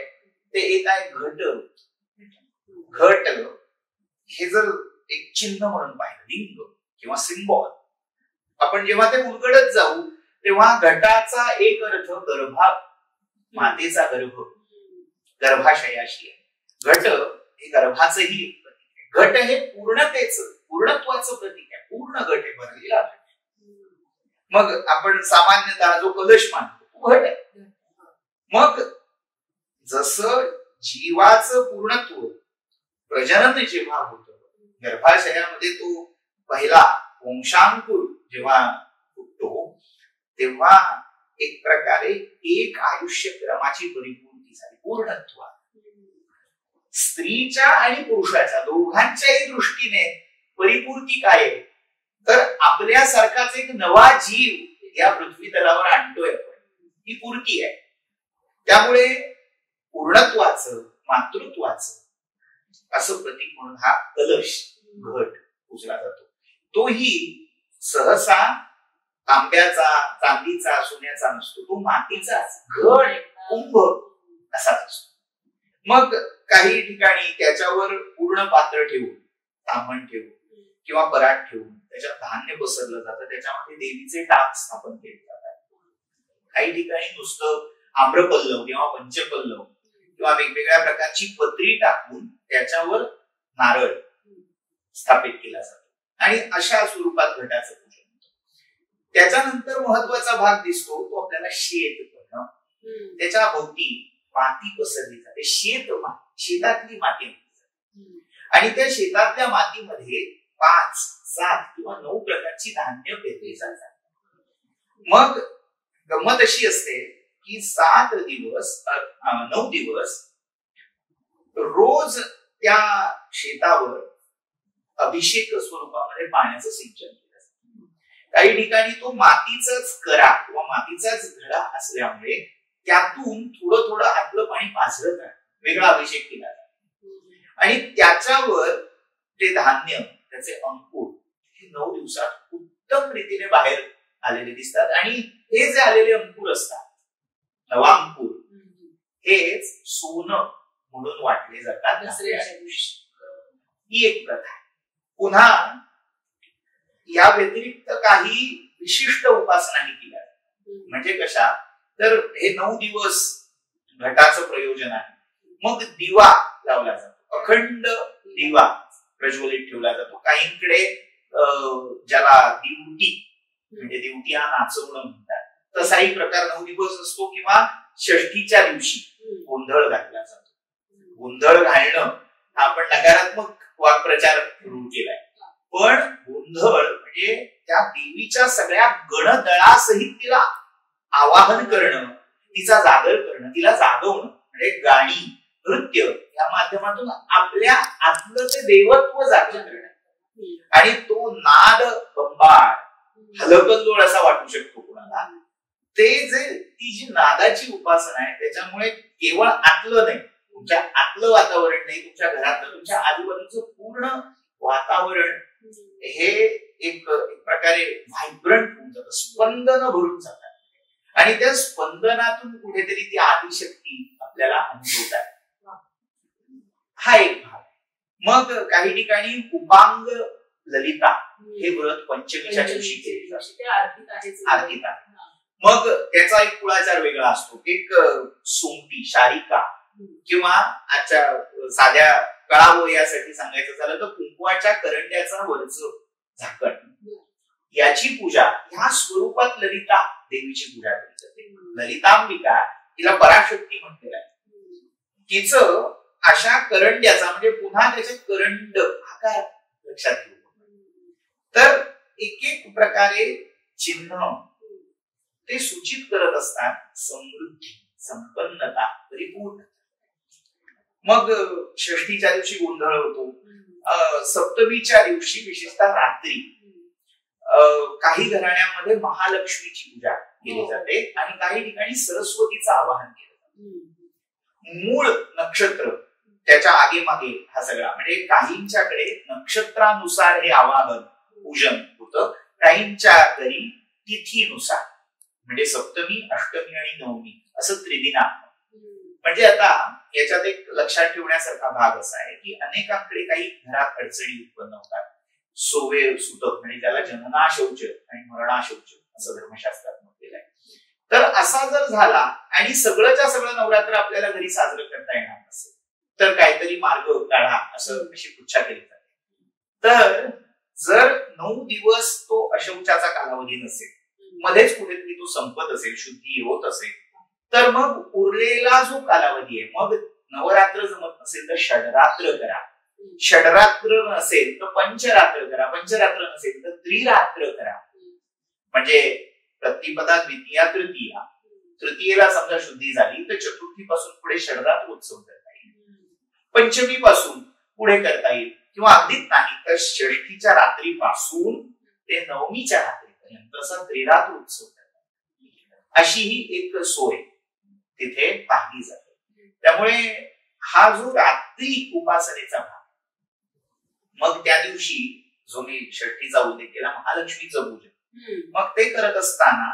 ते एक आहे घट. घट हे जर एक चिन्ह म्हणून पाहिलं, लिंग किंवा सिंबॉल, आपण जेव्हा ते उलगडत जाऊ तेव्हा घटाचा एक अर्थ गर्भा, मातेचा गर्भ, गर्भाशयाशी आहे. घट हे गर्भाचंही एक प्रतीक आहे. घट हे पूर्णत्वाचं प्रतीक आहे. पूर्ण घट हे भरलेला घट. मग आपण सामान्यतः जो कलश मानतो घट आहे. मग जसं जीवाचं पूर्णत्व प्रजनन जेव्हा होतं, गर्भाशयामध्ये तो पहिला वंशांकुर जेव्हा फुटतो तेव्हा एक प्रकारे एक आयुष्यक्रमाची परिपूर्ती झाली, पूर्णत्व. स्त्रीच्या आणि पुरुषाच्या दोघांच्याही दृष्टीने परिपूर्ती काय आहे तर आपल्यासारखाच एक नवा जीव या पृथ्वी तलावर आणतोय आपण, ही पूर्ती आहे. त्यामुळे पूर्णत्वाचं, मातृत्वाचं असं प्रतीक म्हणून हा कलश घट पूजला जातो. तोही सहसा तांब्याचा, चांदीचा, सोन्याचा नसतो, तो मातीचाच घट कुंभ असाच असतो. मग काही ठिकाणी त्याच्यावर पूर्ण पात्र ठेवून, तांबण ठेवून किंवा पराठ ठेवून त्याच्यात धान्य पसरलं जातं, त्याच्यामध्ये देवीचे टाक स्थापन केले जातात. काही ठिकाणी नुसतं आम्रपल्लव किंवा पंचपल्लव किंवा वेगवेगळ्या प्रकारची पत्री टाकून त्याच्यावर नारळ स्थापित केला जातो आणि अशा स्वरूपात घटाचं पूजन होतं. त्याच्यानंतर महत्वाचा भाग दिसतो तो आपल्याला शेत करणं. त्याच्या भोवती माती पसरली जाते, शेतातली माती आणि त्या शेतातल्या मातीमध्ये 5, 7 किंवा 9 प्रकारची धान्य पेरली जातात. मग गंमत अशी असते की 7 दिवस 9 दिवस रोज त्या शेतावर अभिषेक स्वरूपामध्ये पाण्याचं सिंचन केलं जातं. काही ठिकाणी तो मातीचाच करा किंवा मातीचाच घडा असल्यामुळे त्यातून थोडं थोडं आतलं पाणी पाझरत राहतं, वेगळा अभिषेक केला जातो आणि त्याच्यावर ते धान्य, त्याचे अंकुर हे 9 दिवसात उत्तम रीतीने बाहेर आलेले दिसतात. आणि हे जे आलेले अंकुर असतात, नवा अंकुर, हेच सोनं म्हणून वाटले जातात. ही एक प्रथा आहे. पुन्हा या व्यतिरिक्त काही विशिष्ट उपासनाही केल्या जातात. म्हणजे कशा तर हे 9 दिवस घटाचं प्रयोजन आहे. मग दिवा लावला जातो, अखंड दिवा प्रज्वलित ठेवला जातो. काहींकडे ज्याला दिवटी म्हणजे दिवटी हा नाचवणं म्हणतात तसाही प्रकार 9 दिवस असतो. किंवा षष्ठीच्या दिवशी गोंधळ घातला जातो. गोंधळ घालणं हा आपण नकारात्मक वाक्प्रचार सुरू केलाय, पण गोंधळ म्हणजे त्या देवीच्या सगळ्या गणदळासहित तिला आवाहन करणं, तिचा जागर करणं, तिला जागवणं, म्हणजे गाणी, नृत्य या माध्यमातून आपल्या आतलं ते देवत्व जागर करणं. आणि तो नाद बंबाड हलकल्लोळ असा वाटू शकतो कोणाला. ती जी नादाची उपासना आहे त्याच्यामुळे केवळ आतलं नाही, तुमच्या आतलं वातावरण नाही, तुमच्या घरातलं तुमच्या आजूबाजूचं पूर्ण वातावरण हे एक प्रकारे व्हायब्रंट होऊन जातं, स्पंदन भरून जातात आणि त्या स्पंदनातून कुठेतरी ती आदिशक्ती आपल्याला अनुभवतात. हा एक भाग. मग काही ठिकाणी उपांग ललिता हे व्रत पंचमीच्या दिवशी केले जाते, आरतीत आहे. मग त्याचा एक कुळाचार वेगळा असतो. एक सोमटी शारिका किंवा आजच्या साध्या कळावं यासाठी सांगायचं झालं तर कुंकवाच्या करंड्याचा वरचं झाकण याची पूजा ह्या स्वरूपात ललिता देवीची पूजा केली जाते. ललितांबिका तिला पराशक्ती म्हटलेलं आहे. तिचं अशा करंड्याचा म्हणजे पुन्हा त्याचे करंड आकार लक्षात घेऊ. तर एक एक प्रकारे चिन्ह ते सूचित करत असतात समृद्धी, संपन्नता, परिपूर्ण. मग षष्ठीच्या दिवशी गोंधळ होतो. सप्तमीच्या दिवशी विशेषतः रात्री काही घराण्यामध्ये महालक्ष्मीची पूजा केली जाते आणि काही ठिकाणी सरस्वतीचं आवाहन केलं जातं. मूळ नक्षत्र त्याच्या आगे मागे हा सगळा म्हणजे काहींच्याकडे नक्षत्रानुसार हे आवाहन पूजन होतं, काहींच्या घरी तिथीनुसार म्हणजे सप्तमी, अष्टमी आणि नवमी असं त्रिदिना. म्हणजे आता याच्यात एक लक्षात ठेवण्यासारखा भाग असा आहे की अनेकांकडे काही घरात अडचणी उत्पन्न होतात. सोवे सुतक म्हणजे त्याला जनना शौच आणि मरणा शौच असं धर्मशास्त्रात म्हटलेलं आहे. तर असा जर झाला आणि सगळंच्या सगळं नवरात्र आपल्याला घरी साजरं करता येणार नसेल तर काहीतरी मार्ग काढा असं अशी पृच्छा केली जाते. तर जर 9 दिवस तो अशौचाचा कालावधी नसेल, मध्येच कुठेतरी तो संपत असेल, शुद्धी होत असेल, तर मग उरलेला जो कालावधी आहे मग नवरात्र जमत नसेल तर षडरात्र करा, षडरात्र नसेल तर पंचरात्र करा, पंचरात्र नसेल तर त्रिरात्र करा. म्हणजे प्रतिपदा, द्वितीया, तृतीया, तृतीयेला समजा शुद्धी झाली तर चतुर्थीपासून पुढे षडरात्र उत्सव करता येईल, पंचमी पासून पुढे करता येईल किंवा अगदीच नाही तर षष्ठीच्या रात्रीपासून ते नवमीच्या रात्रीपर्यंत असा त्रिरात्र उत्सव करता येईल. अशी ही एक सोय तिथे पाहिली जाते. त्यामुळे हा जो रात्री उपासनेचा भाग, मग त्या दिवशी जो मी षष्ठीचा उल्लेख केला महालक्ष्मीचं पूजन, मग ते करत असताना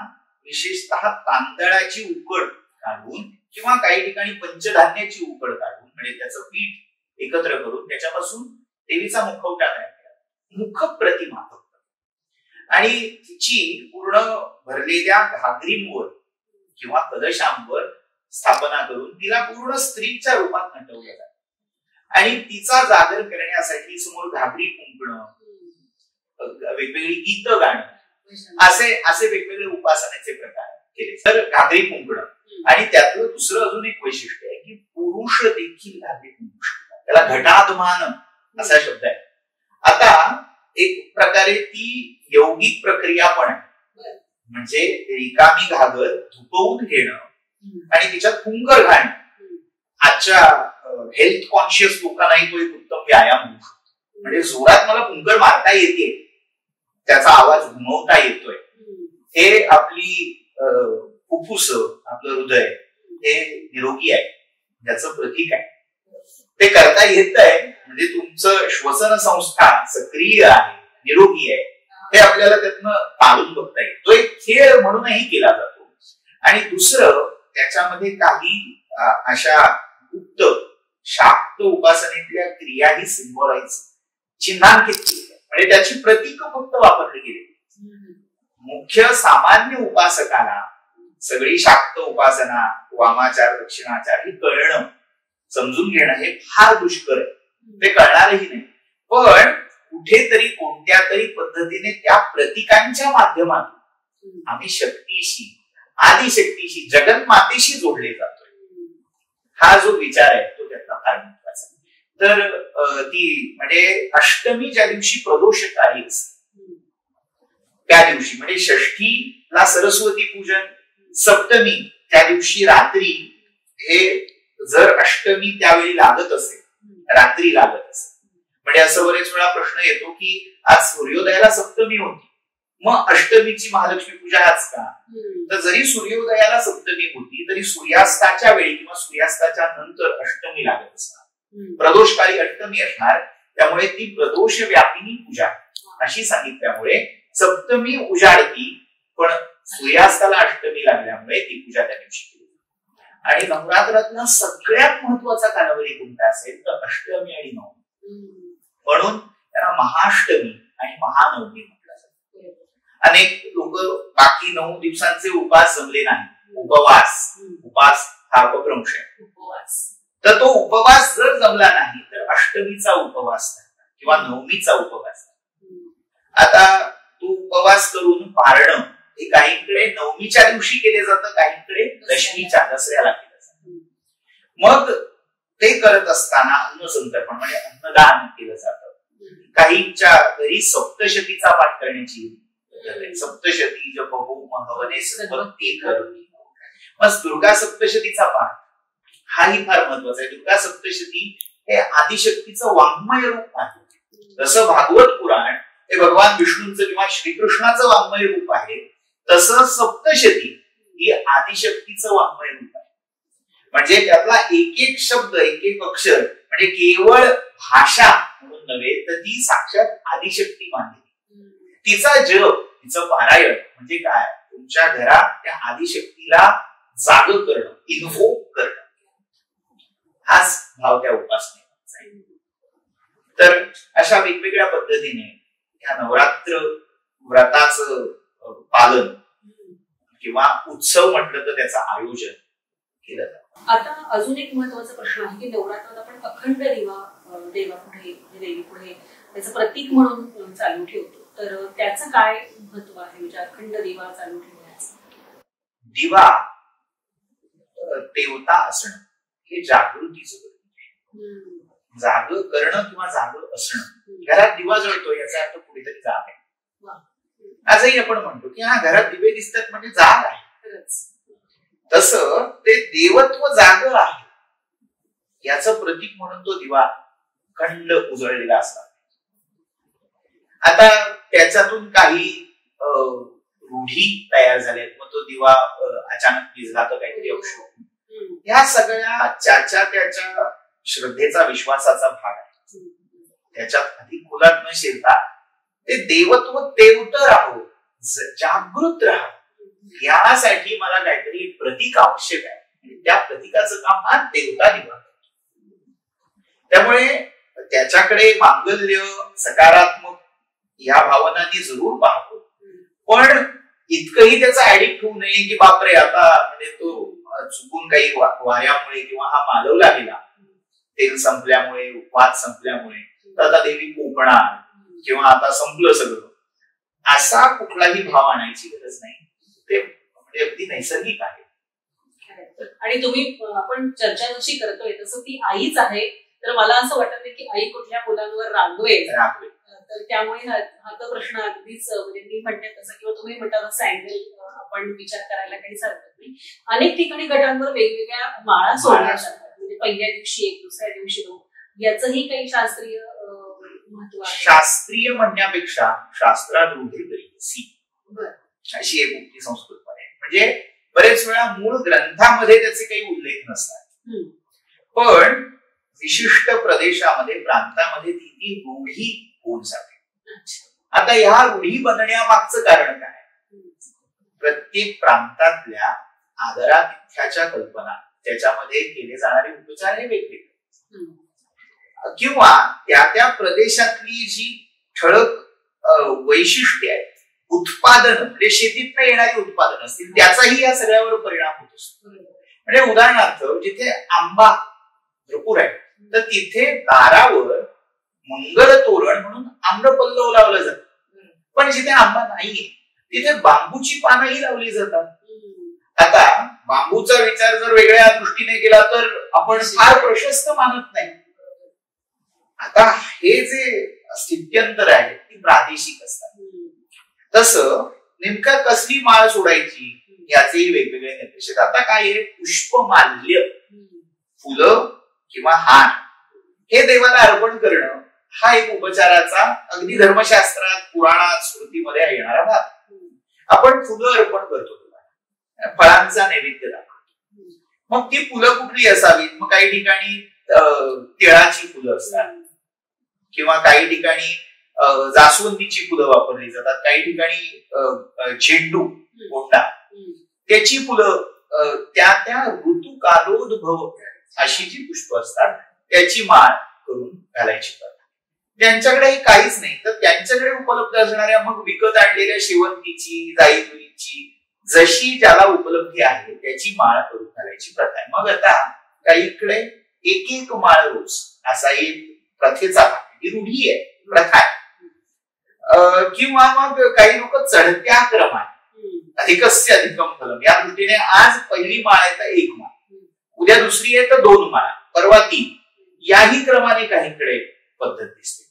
विशेषतः तांदळाची उकड काढून किंवा काही ठिकाणी पंचधान्याची उकड काढून म्हणजे त्याचं पीठ एकत्र करून त्याच्यापासून देवीचा मुखवटा तयार केला, मुख प्रतिमा फक्त, आणि तिची पूर्ण भरलेल्या घागरींवर किंवा कलशांवर स्थापना करून तिला पूर्ण स्त्रीच्या रूपात नटवलं जातं आणि तिचा जागर करण्यासाठी समोर घागरी कुंकणं, वेगवेगळी गीत गाणं असे वेगवेगळे उपासनेचे प्रकार केले. तर घागरी कुंकणं आणि त्यातलं दुसरं अजून एक वैशिष्ट्य आहे की पुरुष देखील घागरी कुंकू शकतात, त्याला घटाधमान असा शब्द आहे. आता एक प्रकारे ती यौगिक प्रक्रिया पण आहे, म्हणजे रिकामी घागर धुपवून घेणं आणि तिच्यात कुंकर घालणं आजच्या हेल्थ कॉन्शियस लोकांनाही तो एक उत्तम व्यायाम होऊ शकतो. म्हणजे जोरात मला कुंकर मारता येते, त्याचा आवाज घुमवता येतोय, हे आपली फुफ्फुस, आपलं हृदय हे निरोगी आहे, त्याचं प्रतीक आहे. ते करता येत आहे म्हणजे तुमचं श्वसन संस्था सक्रिय आहे, निरोगी आहे, हे आपल्याला त्यातनं काढून बघता येईल. तो एक खेळ म्हणूनही केला जातो. आणि दुसरं त्याच्यामध्ये काही अशा गुप्त शाक्त उपासनेतल्या क्रियाही सिम्बॉलाइज चिन्हांकित केल्या, म्हणजे त्याची प्रतीक फक्त वापरली गेली. मुख्य सामान्य उपासकाला सगळी शाक्त उपासना, वामाचार, दक्षिणाचार हे कळणं, समजून घेणं हे फार दुष्कर आहे, ते कळणारही नाही. पण कुठेतरी कोणत्या तरी पद्धतीने त्या प्रतीकांच्या माध्यमातून आम्ही शक्तीशी, आदिशक्तीशी, जगन्मातेशी जोडले जातोय. हा जो विचार आहे तो त्यातला फार महत्वाचा आहे. तर ती म्हणजे अष्टमी ज्या दिवशी प्रदोषकारी असते त्या दिवशी म्हणजे षष्ठीला सरस्वती पूजन, सप्तमी त्या दिवशी रात्री, हे जर अष्टमी त्यावेळी लागत असेल, रात्री लागत असेल म्हणजे असं बरेच वेळा प्रश्न येतो की आज सूर्योदयाला सप्तमी होती, मग अष्टमीची महालक्ष्मी पूजा आज का? तर जरी सूर्योदयाला सप्तमी होती तरी सूर्यास्ताच्या वेळी किंवा सूर्यास्ताच्या नंतर अष्टमी लागत असणार, प्रदोषकाली अष्टमी असणार, त्यामुळे ती प्रदोष व्यापिनी पूजा अशी सांगितल्यामुळे सप्तमी उजाडती, पण सूर्यास्ताला अष्टमी लागल्यामुळे ती पूजा त्या दिवशी केली. आणि नवरात्रातला सगळ्यात महत्वाचा कालावधी कोणता असेल तर अष्टमी आणि नवमी, म्हणून त्यांना महाअष्टमी आणि महानवमी म्हटलं जातं. अनेक लोक बाकी 9 दिवसांचे उपास जमले नाही, उपास हा अपभ्रंश आहे, तर तो उपवास जर जमला नाही तर अष्टमीचा उपवास किंवा नवमीचा उपवास. आता तू उपवास करून पारणं हे काहींकडे नवमीच्या दिवशी केले जातं, काहींकडे दशमीच्या दसऱ्याला केलं जातं. मग ते करत असताना अन्नसंतर्पण म्हणजे अन्नदान केलं जातं. काहींच्या घरी सप्तशतीचा पाठ करण्याची, सप्तशती जप होम हवने संपत्ती करुणी. मग दुर्गा सप्तशतीचा पाठ हाही फार महत्वाचा आहे. दुर्गा सप्तशती हे आदिशक्तीचं वाङ्मय रूप आहे. जसं भागवत पुराण हे भगवान विष्णूंचं किंवा श्रीकृष्णाचं वाङ्मय रूप आहे, तसं सप्तशती ही आदिशक्तीचं वाङ्मय रूप आहे. म्हणजे त्यातला एक एक शब्द, एक एक अक्षर म्हणजे केवळ भाषा म्हणून नव्हे तर ती साक्षात आदिशक्ती मानली. तिचा जप, तिचं पारायण म्हणजे काय, तुमच्या घरात त्या आदिशक्तीला जाग करणं, इन्व्होक करणं, हाच भाव त्या उपासनेचा आहे. तर अशा वेगवेगळ्या पद्धतीने ह्या नवरात्र व्रताचं पालन किंवा उत्सव म्हटलं तर त्याचं आयोजन केलं जातं. आता अजून एक महत्वाचा प्रश्न आहे की नवरात्रात आपण अखंड दिवा देवापुढे, देवीपुढे त्याचं प्रतीक म्हणून चालू ठेवतो, तर त्याचं काय महत्व आहे? म्हणजे अखंड दिवा चालू ठेवण्याचं. दिवा देवता असणं हे जागृतीचं प्रतीक आहे. जाग करणं किंवा जाग असणं. घरात दिवा जळतो याचा अर्थ कुठेतरी जाग आहे. आजही आपण म्हणतो की हा घरात दिवे दिसतात म्हणजे जाग आहे. तसं ते देवत्व जाग आहे याचं प्रतीक म्हणून तो दिवा खंड उजळलेला असतात. आता त्याच्यातून काही रूढी तयार झाल्यात, मग तो दिवा अचानक विझला तर काहीतरी होऊ शकतो. ह्या सगळ्या ज्याच्या त्याच्या श्रद्धेचा, विश्वासाचा भाग आहे. त्याच्यात अधिक खोलात न शिरता ते देवत्व तेवत राहो, जागृत राहा, यासाठी मला काहीतरी प्रतीक आवश्यक आहे. त्या प्रतीकाचं काम हा देवता दिवा. त्यामुळे त्याच्याकडे मांगल्य, सकारात्मक या भावनांनी जरूर पाहतो, पण इतकंही त्याचा ऍडिक्ट होऊ नये की बापरे आता म्हणजे तो चुकून काही वाऱ्यामुळे किंवा हा मालवला गेला, तेल संपल्यामुळे, वाद संपल्यामुळे तर आता देवी कोकणार किंवा आता संपलं सगळं, असा कुठलाही भाव आणायची गरज नाही. ते अगदी नैसर्गिक आहे. आणि तुम्ही आपण चर्चा जशी करतोय तसं ती आईच आहे, तर मला असं वाटत नाही की आई कुठल्या मुलांवर रागवेल. तर त्यामुळे हा तो प्रश्न अगदीच म्हणजे मी म्हणते तसं किंवा तुम्ही म्हणता तसं अँगल आपण विचार करायला काहीच हरकत नाही. अनेक ठिकाणी घटांवर वेगवेगळ्या माळा सोडल्या जातात, म्हणजे पहिल्या दिवशी एक, दुसऱ्या दिवशी दोन. याचंही काही शास्त्रीय महत्व आहे? शास्त्रीय म्हणण्यापेक्षा शास्त्रात रूढी अशी एक उक्ती संस्कृतमध्ये, म्हणजे बरेच वेळा मूळ ग्रंथामध्ये त्याचे काही उल्लेख नसतात, पण विशिष्ट प्रदेशामध्ये, प्रांतामध्ये ती रूढी होऊन जाते. आता ह्या रूढी बनण्यामागचं कारण काय? प्रत्येक प्रांतातल्या आदरातिथ्याच्या कल्पना, त्याच्यामध्ये केले जाणारे उपचार हे वेगवेगळे, किंवा त्या प्रदेशातली जी ठळक वैशिष्ट्ये आहेत, उत्पादन म्हणजे शेतीत येणारी उत्पादन असतील, त्याचाही या सगळ्यावर परिणाम होत असतो. म्हणजे उदाहरणार्थ जिथे आंबा भरपूर आहे तर तिथे दारावर मंगल तोरण म्हणून आम्रपल्लव लावलं जातं, पण जिथे आंबा नाहीये तिथे बांबूची पानंही लावली जातात. आता बांबूचा विचार जर वेगळ्या दृष्टीने केला तर आपण फार प्रशस्त मानत नाही. आता हे जे स्थित्यंतर आहे ती प्रादेशिक असतात. तसं नेमका कसली माळ सोडायची याचेही वेगवेगळे निर्देश आहेत. आता काय आहे, पुष्पमाल्य, फुलं किंवा हार हे देवाला अर्पण करणं हा एक उपचाराचा अगदी धर्मशास्त्रात, पुराणात, स्मृतीमध्ये येणारा भाग. आपण फुलं अर्पण करतो, फळांचा नैवेद्य दाखवतो. मग ती फुलं कुठली असावीत? मग काही ठिकाणी तिळाची फुलं असतात, किंवा काही ठिकाणी जास्वंदीची फुलं वापरली जातात, काही ठिकाणी झेंडू, गोंडा, त्याची फुलं, त्या त्या ऋतू कालोद्भव अशी जी पुष्प असतात त्याची माळ करून घालायची पद्धत. त्यांच्याकडे काहीच नाही तर त्यांच्याकडे उपलब्ध असणाऱ्या मग विकत आणलेल्या शेवंतीची, जाईजुईची, जशी ज्याला उपलब्धी आहे त्याची माळ करून घालायची प्रथा आहे. मग आता काहीकडे एक एक माळ रोज असा एक प्रथेचा भाग, ही रूढी आहे, प्रथा आहे. किंवा मग काही लोक चढत्या क्रमाने, अधिकस्य अधिकम फलम, या दृष्टीने आज पहिली माळ आहे तर एक माळ, उद्या दुसरी आहे तर 2 माळा, परवा 3, याही क्रमाने काहीकडे पद्धत दिसते.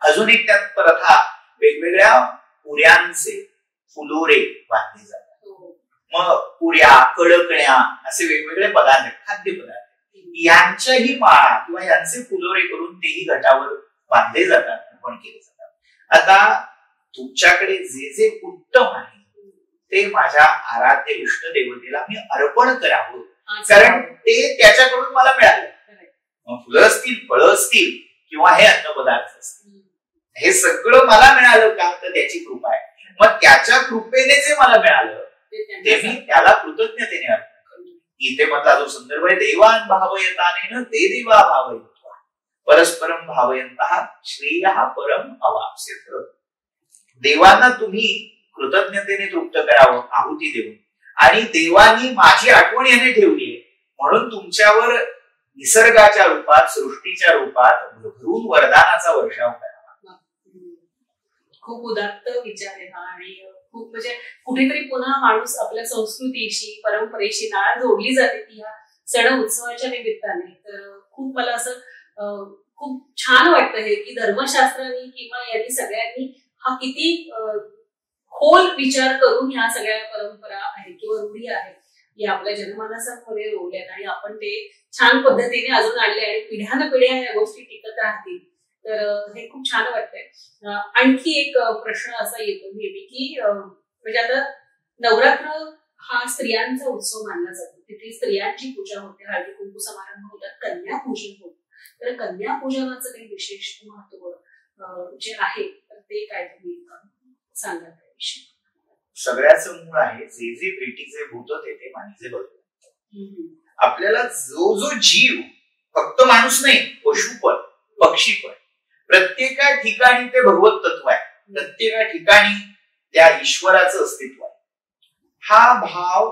अजून एक त्यात प्रथा, वेगवेगळ्या पुऱ्यांचे फुलोरे बांधले जातात. मग पुऱ्या, कडकण्या असे वेगवेगळे पदार्थ, खाद्यपदार्थ, यांच्याही माळा किंवा यांचे फुलोरे करून तेही घटावर बांधले जातात, अर्पण केले जातात. आता तुमच्याकडे जे जे उत्तम आहे ते माझ्या आराध्य इष्ट देवतेला मी अर्पण करावं, कारण ते त्याच्याकडून मला मिळालं. मग फुलं असतील, फळं असतील किंवा हे अन्नपदार्थ असतील, हे सगळं मला मिळालं का? तर त्याची कृपा आहे. मग त्याच्या कृपेने जे मला मिळालं ते मी त्याला कृतज्ञतेने अर्पण करतो. इथे मधला जो संदर्भ आहे, देवान भावयतानेन ते देवा भावयित्वा परस्परम भावयन्तः श्रेयः परम अवाप्स्यत. देवांना तुम्ही कृतज्ञतेने तृप्त करावं आहुती देऊन, आणि देवानी माझी आठवण याने ठेवली आहे म्हणून तुमच्यावर निसर्गाच्या रूपात, सृष्टीच्या रूपात भरभरून वरदानाचा वर्षाव करावा. खूप उदात्त विचार आहे हा, आणि खूप म्हणजे कुठेतरी पुन्हा माणूस आपल्या संस्कृतीशी, परंपरेशी नाळ जोडली जाते ती ह्या सण उत्सवाच्या निमित्ताने. तर खूप मला असं खूप छान वाटतं हे की धर्मशास्त्राने किंवा यांनी सगळ्यांनी हा किती खोल विचार करून ह्या सगळ्या परंपरा आहेत किंवा रूढी आहेत या आपल्या जनमानसामध्ये रोवल्यात, आणि आपण ते छान पद्धतीने अजून आणले आणि पिढ्यानपिढ्या या गोष्टी टिकत राहतील. तर हे खूप छान वाटतंय. आणखी एक प्रश्न असा येतो नेहमी की म्हणजे आता नवरात्र हा स्त्रियांचा उत्सव मानला जातो, तिथे स्त्रियांची पूजा होते, हळदी कुंकू समारंभ होतात, कन्यापूजन होतं. तर कन्यापूजनाचं काही विशेष महत्व जे आहे तर ते काय तुम्ही सांगा त्याविषयी? सगळ्याच मूळ आहे, जे जे पेटीचे भूत ते माणसे बघतात. आपल्याला जो जो जीव, फक्त माणूस नाही, पशु पण, पक्षी पण, प्रत्येका ठिकाणी ते भगवत तत्व आहे, प्रत्येका ठिकाणी त्या ईश्वराचं अस्तित्व आहे. हा भाव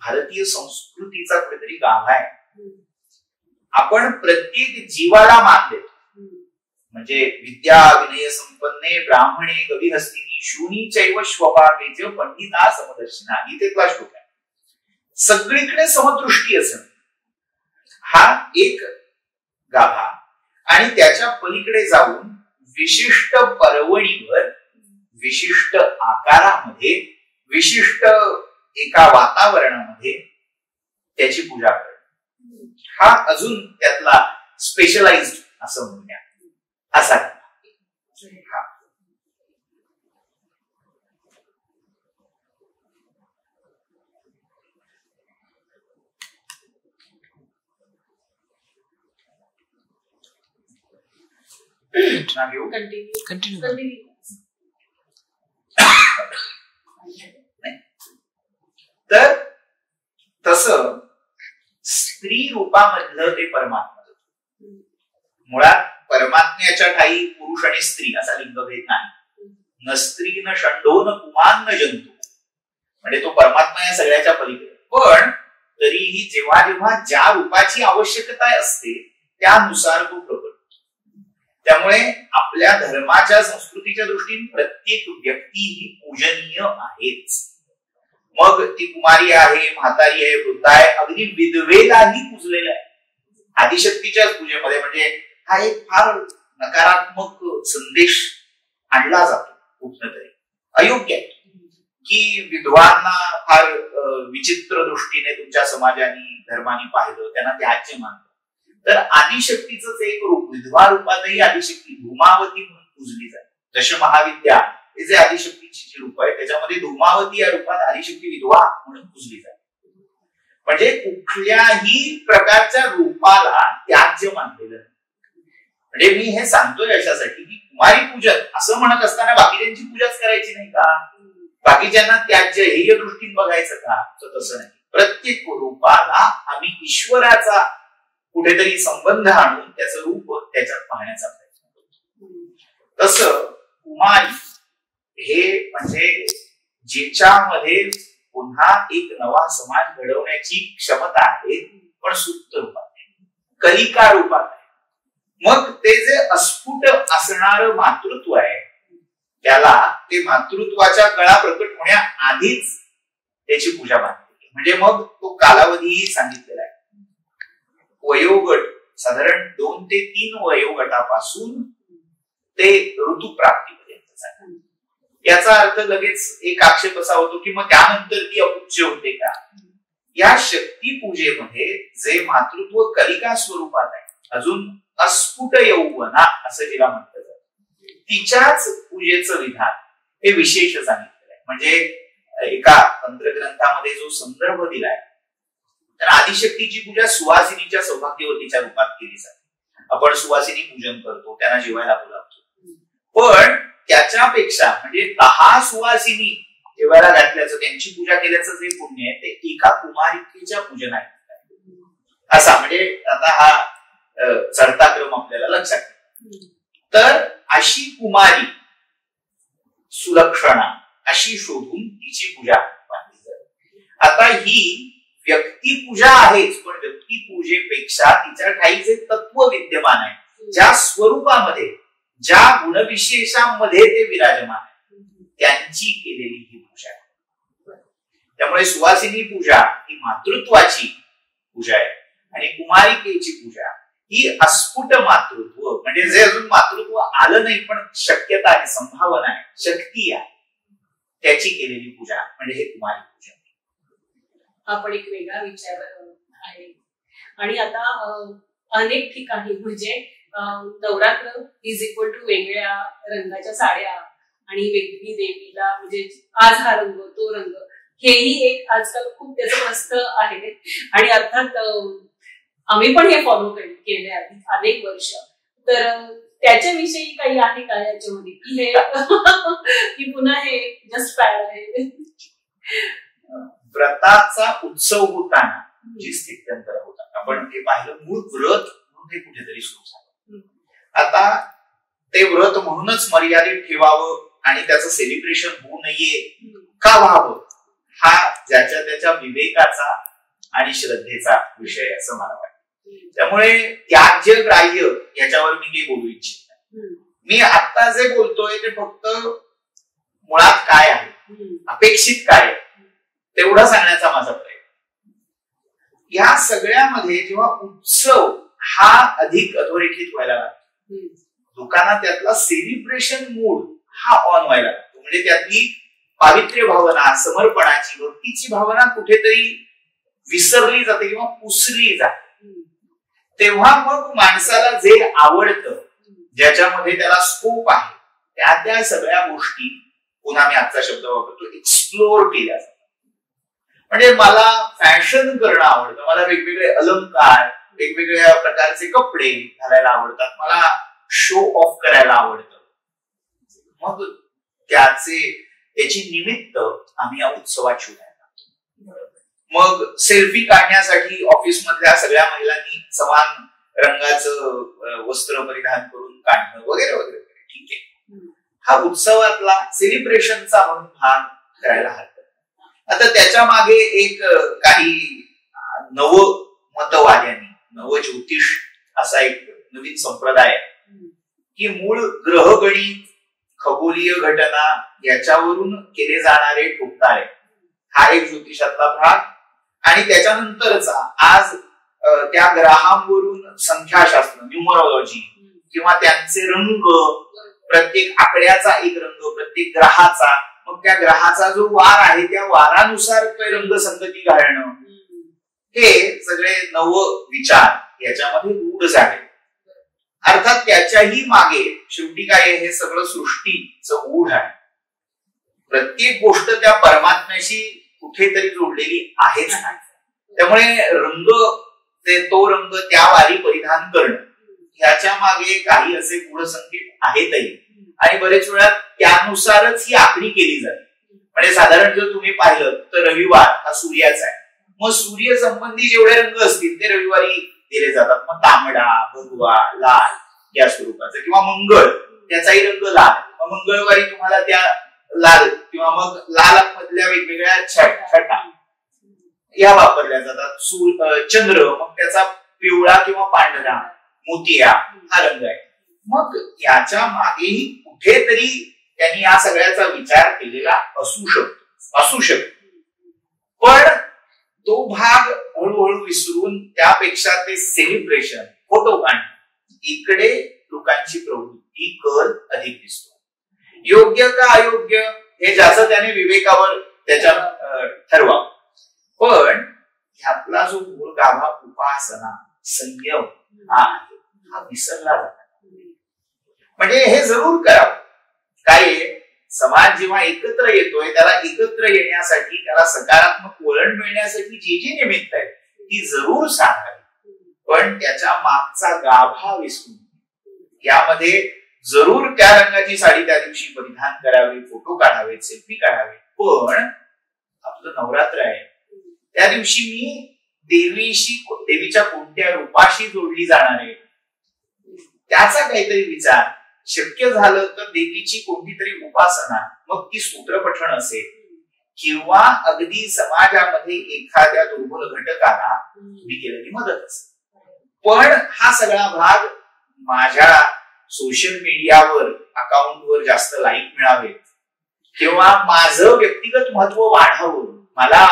भारतीय संस्कृतीचा कुठेतरी गाभा आहे. आपण प्रत्येक जीवाला मान देतो, म्हणजे विद्या विनय संपन्ने ब्राह्मणे गविहस्तिनी शूनी चैव श्वपाकेच पंडिता समदर्शिना, इथेतला श्लोक आहे. सगळीकडे समदृष्टी असणं हा एक गाभा, आणि त्याच्या पलीकडे जाऊन विशिष्ट पर्वणीवर, विशिष्ट आकारामध्ये, विशिष्ट एका वातावरणामध्ये त्याची पूजा करणं, हा अजून त्यातला स्पेशलाइज्ड असं म्हणूया असा. हा तर तसं स्त्री रूपामधलं ते परमात्मा, मुळात परमात्म्याच्या ठाई पुरुष आणि स्त्री असा लिंगभेद नाही. न स्त्री न षंडो न कुमान न जंतू, म्हणजे तो परमात्मा या सगळ्याच्या पलीकडे. पण तरीही जेव्हा जेव्हा ज्या रूपाची आवश्यकता असते त्यानुसार तो प्रकट. त्यामुळे आपल्या धर्माच्या संस्कृतीच्या दृष्टीने प्रत्येक व्यक्ती ही पूजनीय आहेच. मग ती कुमारी आहे, म्हातारी आहे, वृद्ध आहे, अगदी विधवेलाही पूजलेला आहे आदिशक्तीच्या पूजेमध्ये. म्हणजे हा एक फार नकारात्मक संदेश आणला जातो कुठं तरी, अयोग्य आहे की विधवांना फार विचित्र दृष्टीने तुमच्या समाजाने, धर्माने पाहिलं, त्यांना त्याचे मानलं. तर आदिशक्तीच एक रूप, विधवा रूपातही आदिशक्ती धूमावती म्हणून पूजली जाते. दशमहाविद्या हे जे आदिशक्तीची जी रूप आहे त्याच्यामध्ये धूमावती या रूपात आदिशक्ती विधवा म्हणून पूजली जाते. म्हणजे कुठल्याही प्रकारच्या रूपाला त्याज्य मानलेलं नाही. म्हणजे मी हे सांगतोय अशासाठी की कुमारी पूजन असं म्हणत असताना बाकीच्यांची पूजाच करायची नाही का, बाकीच्यांना त्याज्य हेय दृष्टीने बघायचं का, तर तसं नाही. प्रत्येक रूपाला आम्ही ईश्वराचा कुठेतरी संबंध आणून त्याचं रूप त्याच्यात पाहण्याचा प्रयत्न करतो. तसं कुमारी हे म्हणजे ज्याच्यामध्ये पुन्हा एक नवा समाज घडवण्याची क्षमता आहे, पण सुप्त रूपात आहे, कलिका रूपात आहे. मग ते जे अस्फुट असणारं मातृत्व आहे त्याला ते मातृत्वाच्या कळा प्रकट होण्याआधीच त्याची पूजा बांधली. म्हणजे मग तो कालावधीही सांगितलेला आहे. वयोगट साधारण 2 ते 3 वयोगटापासून ते ऋतुप्राप्तीपर्यंत. याचा अर्थ लगेच एक आक्षेप असा होतो की मग त्यानंतर ती अपूज्य होते का. या शक्ती पूजेमध्ये जे मातृत्व कलिका स्वरूपात आहे, अजून अस्फुट यौवना असं जिला म्हटलं जातं, तिच्याच पूजेचं विधान हे विशेष सांगितलेलं आहे. म्हणजे एका तंत्रग्रंथामध्ये जो संदर्भ दिलाय तर आदिशक्तीची पूजा सुवासिनीच्या सौभाग्यवतीच्या रूपात केली जाते. आपण सुवासिनी पूजन करतो, त्यांना जेवायला बोलावतो, पण त्याच्यापेक्षा म्हणजे 10 सुवासिनी जेवायला घातल्याचं, त्यांची पूजा केल्याचं जे पुण्य आहे ते एका कुमारिकेच्या पूजनात असा. म्हणजे आता हा चढता क्रम आपल्याला लक्षात ठेवा. तर अशी कुमारी सुलक्षणा अशी शोधून तिची पूजा बांधली जाते. आता ही व्यक्तिपूजा आहेच, पण व्यक्तिपूजेपेक्षा तिच्या ठाई जे तत्व विद्यमान आहे, ज्या स्वरूपामध्ये ज्या गुणविशेषांमध्ये ते विराजमान आहे, त्यांची केलेली ही पूजा आहे. त्यामुळे सुवासिनी पूजा ही मातृत्वाची पूजा आहे आणि कुमारिकेची पूजा ही अस्फुट मातृत्व, म्हणजे जे अजून मातृत्व आलं नाही पण शक्यता आहे, संभावना आहे, शक्ती आहे, त्याची केलेली पूजा म्हणजे हे कुमारी पूजा. आपण एक वेगळा विचार आहे. आणि आता अनेक ठिकाणी म्हणजे नवरात्र इज इक्वल टू वेगळ्या रंगाच्या साड्या आणि वेगळी देवीला म्हणजे आज हा रंग तो रंग, हेही एक आजकाल खूप त्याचं प्रस्त आहे. आणि अर्थात आम्ही पण हे फॉलो केले आधी अनेक वर्ष. तर त्याच्याविषयी काही आहे का याच्यामध्ये की हे की पुन्हा हे जस्ट फॅड आहे. व्रताचा उत्सव होताना जी स्थित्यंतर होतात, आपण हे पाहिलं मूळ व्रत म्हणून ते कुठेतरी सुरू झालं. आता ते व्रत म्हणूनच मर्यादित ठेवावं आणि त्याचं सेलिब्रेशन होऊ नये का व्हावं, हा ज्याच्या त्याच्या विवेकाचा आणि श्रद्धेचा विषय असं मला वाटतं. त्यामुळे त्याज्य ग्राह्य याच्यावर मी काही बोलू इच्छित नाही. मी आता जे बोलतोय ते फक्त मुळात काय आहे, अपेक्षित काय आहे, तेवढं सांगण्याचा माझा प्रयत्न. या सगळ्यामध्ये जेव्हा उत्सव हा अधिक अधोरेखित व्हायला लागतो, लोकांना त्यातला सेलिब्रेशन मूड हा ऑन व्हायला लागतो, म्हणजे त्यातली पावित्र्य भावना, समर्पणाची, भक्तीची भावना कुठेतरी विसरली जाते किंवा पुसली जाते. तेव्हा मग माणसाला जे आवडतं, ज्याच्यामध्ये त्याला स्कोप आहे, त्या सगळ्या गोष्टी, पुन्हा मी आजचा शब्द वापरतो, एक्सप्लोर केल्या जातात. म्हणजे मला फॅशन करणं आवडतं, मला वेगवेगळे अलंकार, वेगवेगळ्या प्रकारचे कपडे घालायला आवडतात, मला शो ऑफ करायला आवडतं. मग त्याची निमित्त आम्ही या उत्सवात शोधायला. मग सेल्फी काढण्यासाठी ऑफिस मधल्या सगळ्या महिलांनी समान रंगाचं वस्त्र परिधान करून काढणं वगैरे वगैरे, ठीक आहे, हा उत्सवातला सेलिब्रेशनचा म्हणून भाग करायला हरकत. आता त्याच्या मागे एक काही नव मतवाद्यांनी, नव ज्योतिष असा एक नवीन संप्रदाय आहे की मूळ ग्रहगणित, खगोलीय घटना याच्यावरून केले जाणारे ठोकताळे हा एक ज्योतिषातला भाग, आणि त्याच्यानंतरचा आज त्या ग्रहांवरून संख्याशास्त्र, न्यूमरोलॉजी किंवा त्यांचे रंग, प्रत्येक आकड्याचा एक रंग, प्रत्येक ग्रहाचा, मग त्या ग्रहाचा जो वार आहे त्या वारानुसार रंगसंगती घालणं, हे सगळे नव विचार याच्यामध्ये गूढ झाले. अर्थात त्याच्याही मागे शेवटी काय, हे सगळं सृष्टीचं गूढ आहे. प्रत्येक गोष्ट त्या परमात्म्याशी कुठेतरी जोडलेली आहेच. त्यामुळे रंग, तो रंग त्या वारी परिधान करणं, ह्याच्या मागे काही असे गूढ संकेत आहेतही. आणि बरेच वेळा त्यानुसारच ही आखणी केली जाते. म्हणजे साधारण जर तुम्ही पाहिलं तर रविवार हा सूर्याचा आहे. मग सूर्य संबंधी जेवढे रंग असतील ते रविवारी दिले जातात. मग तांबडा, भगवा, लाल या स्वरूपाचा, किंवा मंगळ त्याचाही रंग लाल. मग मंगळवारी तुम्हाला त्या लाल किंवा मग लाल मधल्या वेगवेगळ्या छटा या वापरल्या जातात. चंद्र मग त्याचा पिवळा किंवा पांढरा, मोतिया हा रंग आहे. मग याच्या मागेही कुठेतरी त्यांनी या सगळ्याचा विचार केलेला असू शकतो. पण तो भाग हळूहळू विसरून त्यापेक्षा ते सेलिब्रेशन, फोटो काढणं, इकडे लोकांची प्रवृत्ती, कल अधिक दिसतो. योग्य का अयोग्य हे ज्याचं त्याने विवेकावर त्याच्या ठरवावं. पण ह्यातला जो मूळ गाभा उपासना, संयम हा विसरला जातो. म्हणजे हे जरूर करावं. काय समाज जेव्हा एकत्र येतोय, त्याला एकत्र येण्यासाठी, त्याला सकारात्मक वळण मिळण्यासाठी जी जी निमित्त आहेत ती जरूर साधावी. पण त्याच्या मागचा गाभा विसरून यामध्ये जरूर त्या रंगाची साडी त्या दिवशी परिधान करावी, फोटो काढावे, सेल्फी काढावे. पण आपलं नवरात्र आहे, त्या दिवशी मी देवीच्या कोणत्या रूपाशी जोडली जाणार आहे त्याचा काहीतरी विचार, शक्य झालं तर देवीची कोणती तरी उपासना, मग ती सूत्र पठण असेल किंवा अगदी समाजामध्ये एखाद्या दुर्बल घटकाला मी केलेली मदत असेल. पण हा सगळा भाग माझ्या सोशल मीडियावर, अकाउंटवर जास्त लाईक मिळावे किंवा माझं व्यक्तिगत महत्व वाढावं, मला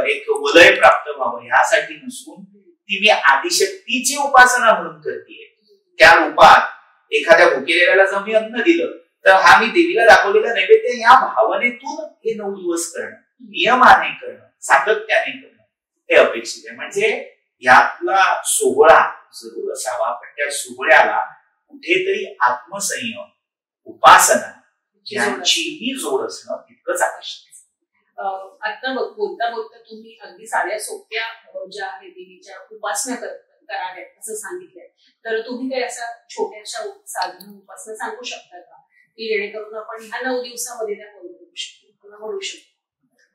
एक वलय प्राप्त व्हावं ह्यासाठी नसून ती मी आदिशक्तीची उपासना म्हणून करते. त्या रूपात एखाद्या भुकेलेल्याला जर मी अन्न दिलं तर हा मी देवीला दाखवलेला नैवेद्य या भावनेतून हे 9 दिवस करणं, नियमाने करणं, सातत्याने करणं हे अपेक्षित आहे. म्हणजे यातला सोहळा जरूर असावा, पण त्या सोहळ्याला कुठेतरी आत्मसंयम, उपासना यांचीही जोड असणं तितकंच आवश्यक आहे. आता बोलता बोलता तुम्ही अगदी साध्या सोप्या ज्या आहे देवीच्या उपासना कराव्यात असं सांगितलंय. तर तुम्ही काही अशा छोट्याशा साधन उपासना सांगू शकता का, की जेणेकरून आपण ह्या 9 दिवसामध्ये त्या करू शकतो, म्हणू शकतो?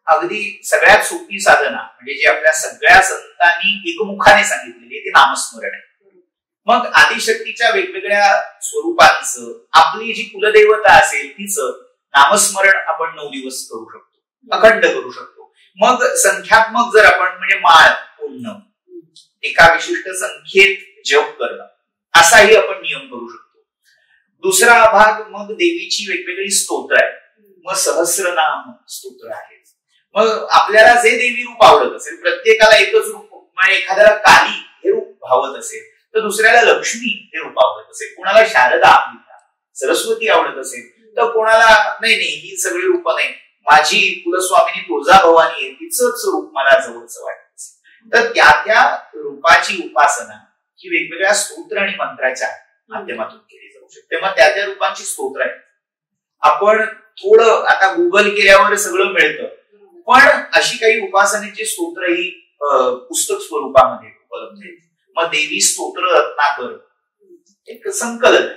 अगदी सगळ्यात सोपी साधना म्हणजे जी आपल्या सगळ्या संतांनी एकमुखाने सांगितलेली ती नामस्मरण आहे. मग आदिशक्तीच्या वेगवेगळ्या स्वरूपांचं, आपली जी कुलदेवता असेल तिचं नामस्मरण आपण 9 दिवस करू शकतो, अखंड करू शकतो. मग संख्यात्मक जर आपण म्हणजे माळ ओढणं, एका विशिष्ट संख्येत जप करणं, असाही आपण नियम करू शकतो. दुसरा भाग मग देवीची वेगवेगळी स्तोत्र आहे. मग सहस्रनाम स्तोत्र आहे. मग आपल्याला जे देवी रूप आवडत असेल, प्रत्येकाला एकच रूप, म्हणजे एखाद्याला काली हे रूप भावत असेल तर दुसऱ्याला लक्ष्मी हे रूप आवडत असेल, कोणाला शारदा, सरस्वती आवडत असेल तर कोणाला नाही ही सगळी रूप नाही, माझी कुलस्वामिनी तुळजाभवानी आहे तिचंच रूप मला जवळचं वाटत असेल तर त्या रूपाची उपासना ही वेगवेगळ्या स्तोत्र आणि मंत्राच्या माध्यमातून केली जाऊ शकते. मग त्या रूपांची स्तोत्र आहेत. आपण थोडं आता गुगल केल्यावर सगळं मिळतं, पण अशी काही उपासनेची स्तोत्र ही पुस्तक स्वरूपामध्ये उपलब्ध आहेत. मग देवी स्तोत्र रत्नाकर एक संकलन आहे.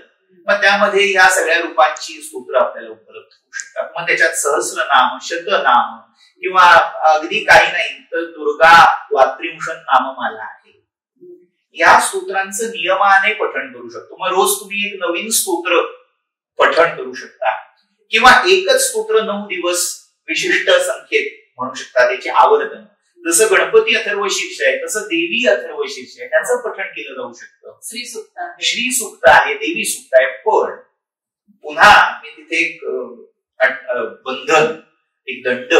मग त्यामध्ये ह्या सगळ्या रूपांची स्तोत्र आपल्याला उपलब्ध होऊ शकतात. मग त्याच्यात सहस्रनाम, शतनाम किंवा अगदी काही नाही तर दुर्गा वात्रिंशन नाममाला आहे. या स्तोत्रांचं नियमाने पठण करू शकतो. मग रोज तुम्ही एक नवीन स्तोत्र पठण करू शकता किंवा एकच स्तोत्र 9 दिवस विशिष्ट संख्येत म्हणू शकता. त्याचे आवर्तन, जसं गणपती अथर्वशीर्ष आहे तसं देवी अथर्वशीर्ष आहे, त्याचं पठण केलं जाऊ शकतं. श्री सुक्त आहे, देवी सुक्त आहे. पण पुन्हा मी तिथे एक बंधन, एक दंड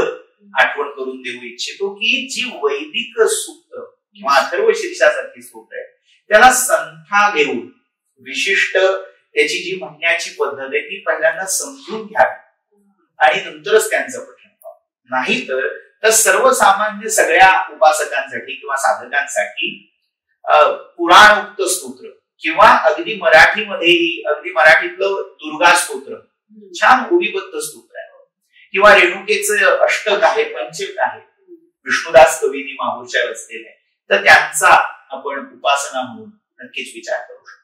आठवण करून देऊ इच्छितो की जी वैदिक सूक्त किंवा अथर्वशीर्षासारखी सूक्त आहे त्याला संथा घेऊन विशिष्ट त्याची जी म्हणण्याची पद्धत आहे ती पहिल्यांदा समजून घ्यावी आणि नंतरच त्यांचं पठण व्हावं. नाही तर सर्वसामान्य सगळ्या उपासकांसाठी किंवा साधकांसाठी पुराणोक्त स्तोत्र किंवा अगदी मराठीमध्येही अगदी मराठीतलं दुर्गा स्तोत्र छान ओवीबद्ध स्तोत्र आहे किंवा रेणुकेचं अष्टक आहे, पंचक आहे, विष्णुदास कवींनी माहूरच्या रचलेलं आहे, तर त्यांचा आपण उपासना म्हणून नक्कीच विचार करू शकतो.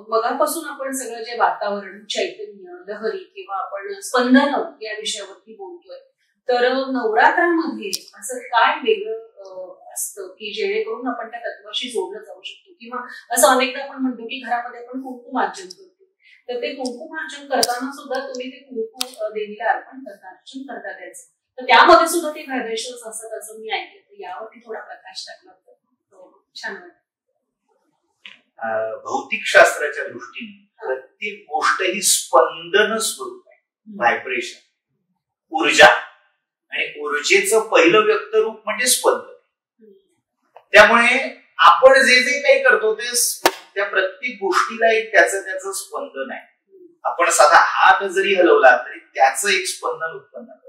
मगापासून आपण सगळं जे वातावरण, चैतन्य, लहरी किंवा आपण स्पंदन या विषयावरती बोलतोय, तर नवरात्रामध्ये असं काय वेगळं असतं की जेणेकरून आपण त्या तत्वाशी जोडलं जाऊ शकतो? किंवा असं अनेकदा आपण म्हणतो की घरामध्ये आपण कुंकुमार्चन करतो, तर ते कुंकुमार्चन करताना सुद्धा तुम्ही ते कुंकू देवीला अर्पण करता, अर्चन करता त्याचं, तर त्यामध्ये सुद्धा ते व्हायब्रेशन्स असतात असं मी ऐकलं. तर यावरती थोडा प्रकाश टाकला तर छान वाटतं. भौतिक शास्त्राच्या दृष्टीने प्रत्येक गोष्ट ही स्पंदन स्वरूप आहे, व्हायब्रेशन, ऊर्जा, आणि ऊर्जेचं पहिलं व्यक्तरूप म्हणजे स्पंदन. त्यामुळे आपण जे जे काही करतो ते त्या प्रत्येक गोष्टीला एक त्याचं स्पंदन आहे. आपण साधा हात जरी हलवला तरी त्याचं एक स्पंदन उत्पन्न करतो.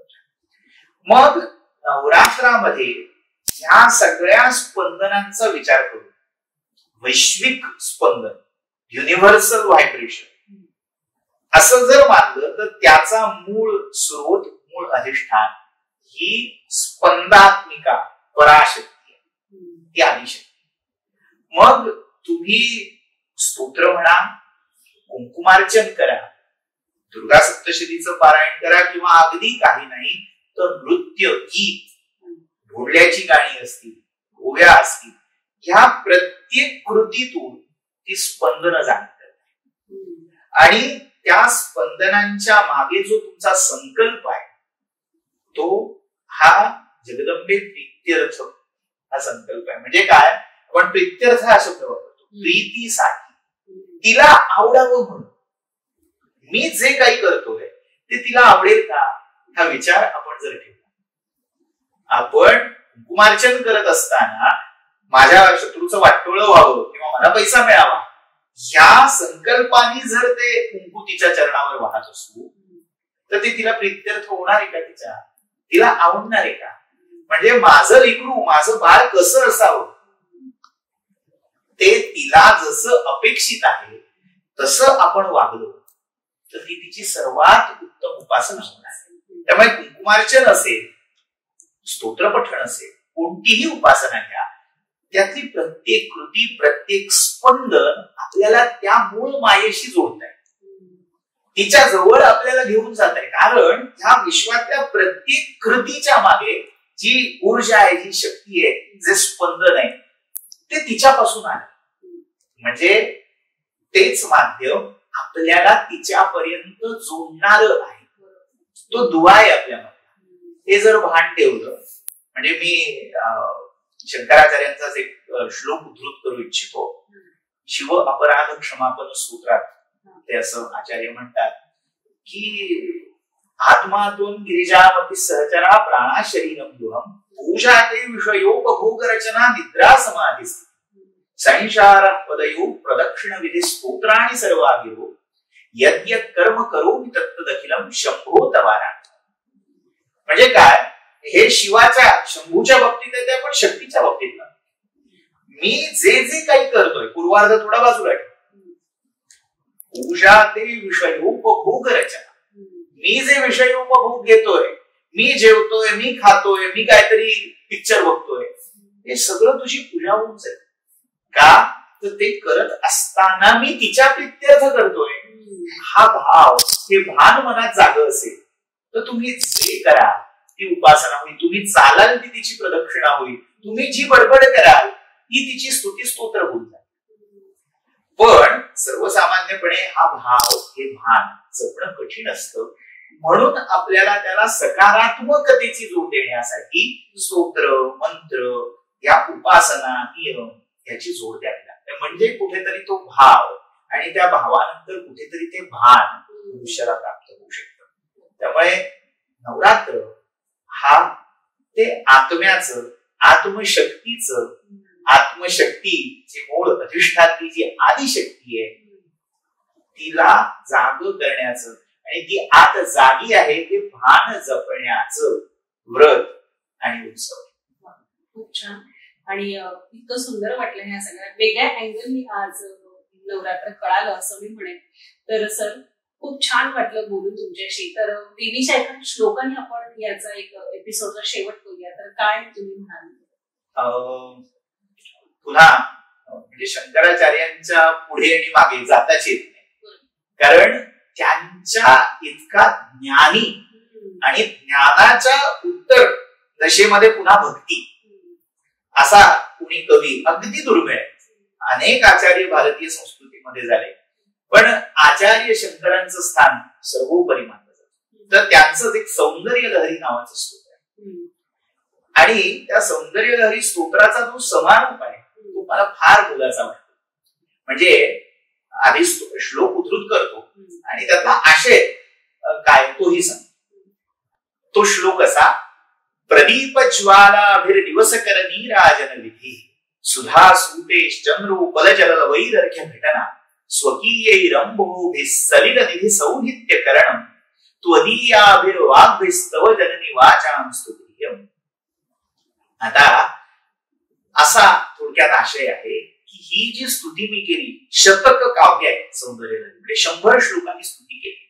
मग नवरात्रामध्ये ह्या सगळ्या स्पंदनांचा विचार करून वैश्विक स्पंदन, युनिव्हर्सल व्हायब्रेशन असं जर मानलं तर त्याचा मूळ स्रोत, मूळ अधिष्ठान ही स्पंदात्मिका पराशक्ती आहे, ती आदिशक्ती. मग तुम्ही स्तोत्र म्हणा, कुंकुमार्चन करा, दुर्गा सप्तशतीचं पारायण करा, किंवा अगदी काही नाही तर नृत्य, गीत, ढोलण्याची गाणी असतील, ओव्या असतील, ह्या प्रत्येक कृतीतून ती स्पंदन जाणतात. आणि त्या स्पंदनांच्या मागे जो तुमचा संकल्प आहे तो हा जगदंबे प्रीत्यर्थ हा संकल्प आहे. म्हणजे काय, आपण प्रीत्यर्थ हा शब्द वापरतो, प्रीतीसाठी, तिला आवडावं म्हणून. मी जे काही करतोय ते तिला आवडेल का हा विचार आपण जर ठेवला. आपण कुंकुमार्चन करत असताना माझ्या शत्रूचं वाटोळं व्हावं किंवा मला पैसा मिळावा ह्या संकल्पाने जर ते कुंकू तिच्या चरणावर वाहत असू तर ते तिला प्रीत्यर्थ होणार आहे का, तिला आवडणार आहे का? म्हणजे माझं लेकरू, माझं बाळ कसं असावं ते तिला जसं अपेक्षित आहे तसं आपण वागलो तर ती तिची सर्वात उत्तम उपासना होणार. त्यामुळे कुंकुमार्चन असेल, स्तोत्रपठण असेल, कोणतीही उपासना घ्या, त्यातली प्रत्येक कृती, प्रत्येक स्पंदन आपल्याला त्या मूळ मायेशी जोडत आहे, तिच्या जवळ आपल्याला घेऊन जात आहे. कारण ह्या विश्वातल्या प्रत्येक कृतीच्या मागे जी ऊर्जा आहे, जी शक्ती आहे, जे स्पंदन आहे ते तिच्यापासून आलं. म्हणजे तेच माध्यम आपल्याला तिच्यापर्यंत जोडणार आहे, तो दुवा आहे आपल्यामध्ये. हे जर भान ठेवलं, म्हणजे मी शंकराचार्यांचाच एक श्लोक उद्धृत करू इच्छितो. शिव अपराध क्षमापन सूत्रात ते असं आचार्य म्हणतात की आत्मातून गिरिजामती सहचरा प्राणा शरीरम दुहम पूजा ते विषयोपभोग रचना निद्रा समाधी संसार पदयो प्रदक्षिण विधी स्तोत्राणी सर्वागिरो यद्यत कर्म करोमि तत्तदखिलम शंभो तवारा. म्हणजे काय, हे शिवाच्या, शंभूच्या बाबतीत आहे, ते पण शक्तीच्या बाबतीत ना. मी जे जे काही करतोय, पूर्वार्ध थोडा बाजूला ठेव, पूजा ते विषयोपभोग रचना. मी जे विषयोपभोग घेतोय, मी जेवतोय, मी खातोय, मी काहीतरी पिक्चर बघतोय, हे सगळं तुझी पूजा होऊन जाईल. का तर ते करत असताना मी तिच्या प्रीत्यर्थ करतोय हा भाव, हे भान मनात जागं असेल तर तुम्ही जे करा ती उपासना होईल, तुम्ही चालाल ती तिची प्रदक्षिणा होईल, तुम्ही जी बडबड कराल ती तिची स्तुती स्तोत्र होईल. पण सर्वसामान्यपणे हा भाव, हे भान जपणं कठीण असतं. म्हणून आपल्याला त्याला सकारात्मकतेची जोड देण्यासाठी स्तोत्र, मंत्र, या उपासना, नियम याची जोड द्यावी लागते. म्हणजे कुठेतरी तो भाव आणि त्या भावानंतर कुठेतरी ते भान मनुष्याला प्राप्त होऊ शकतं. त्यामुळे नवरात्र हा ते आत्म्याचं, आत्मशक्तीचं, आत्मशक्तीची मूळ अधिष्ठात्री जी आदिशक्ती आहे तिला जाग करण्याचं आणि ती आत जागी आहे ते भान जपण्याचं व्रत आणि उत्सव. खूप छान. आणि इतकं सुंदर वाटलं ह्या सगळ्या वेगळ्या अँगलनी आज नवरात्र कळालं असं मी म्हणेन. तर सर खूप छान वाटलं बोलून तुमच्याशी. तर देवीच्या एका श्लोकाने आपण याचा एक एपिसोडचा शेवट करूया. तर काय तुम्ही म्हणाल? पुन्हा म्हणजे शंकराचार्यांच्या पुढे आणि मागे जाताच येत नाही, कारण त्यांच्या इतका ज्ञानी आणि ज्ञानाच्या उत्तर दशेमध्ये पुन्हा भक्ती असा कुणी कवी अगदी दुर्मिळ आहे. अनेक आचार्य भारतीय संस्कृतीमध्ये झाले, पण आचार्य शंकरांचं स्थान सर्वोपरी मानलं जातं. तर त्यांचं एक सौंदर्य लहरी नावाचं स्तोत्र आहे, आणि त्या सौंदर्य लहरी स्तोत्राचा जो समारोप आहे तो मला फार मोलाचा वाटतो. म्हणजे आधी श्लोक उद्धृत करतो आणि त्यातला आशय काय तोही सांगतो. तो श्लोक असा: प्रदीप ज्वालाभिर्दिवसकर नीराजन विधी सुधा सूतेश चंद्रो जल वैदर्घ्य घटना स्वकीयैरंभोभिः सलिल निधि सौहित्य करणं त्वदीयाभिर्वाग्भिस्तव जननी वाचां स्तुतियम्. आता असा थोडक्यात आशय आहे की ही जी स्तुती मी केली, शतक काव्य आहे सौंदर्य म्हणजे 100 श्लोकांनी स्तुती केली,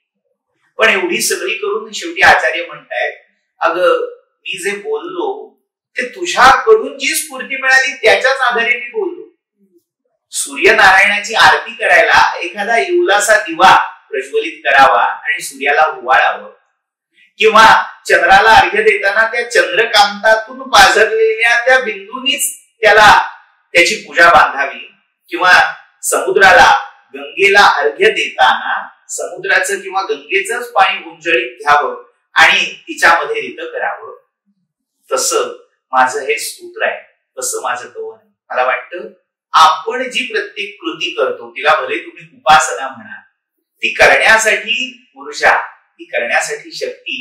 पण एवढी सगळी करून शेवटी आचार्य म्हणतायत, अगं मी जे बोललो ते तुझ्याकडून जी स्फूर्ती मिळाली त्याच्याच आधारे मी बोललो. सूर्यनारायणाची आरती करायला एखादा इवलासा दिवा प्रज्वलित करावा आणि सूर्याला ओवाळावं, किंवा चंद्राला अर्घ्य देताना त्या चंद्रकांतातून पाझरलेल्या त्या बिंदूंनीच त्याला त्याची पूजा बांधावी, किंवा समुद्राला गंगेला अर्घ्य देताना समुद्राचं किंवा गंगेचंच पाणी गुंजळीत घ्यावं आणि तिच्यामध्ये रित करावं. तसं माझं हे स्तोत्र आहे, तसं माझं कवन आहे. मला वाटतं आपण जी प्रत्येक कृती करतो तिला भले तुम्ही उपासना म्हणा, ती करण्यासाठी ऊर्जा, ती करण्यासाठी शक्ती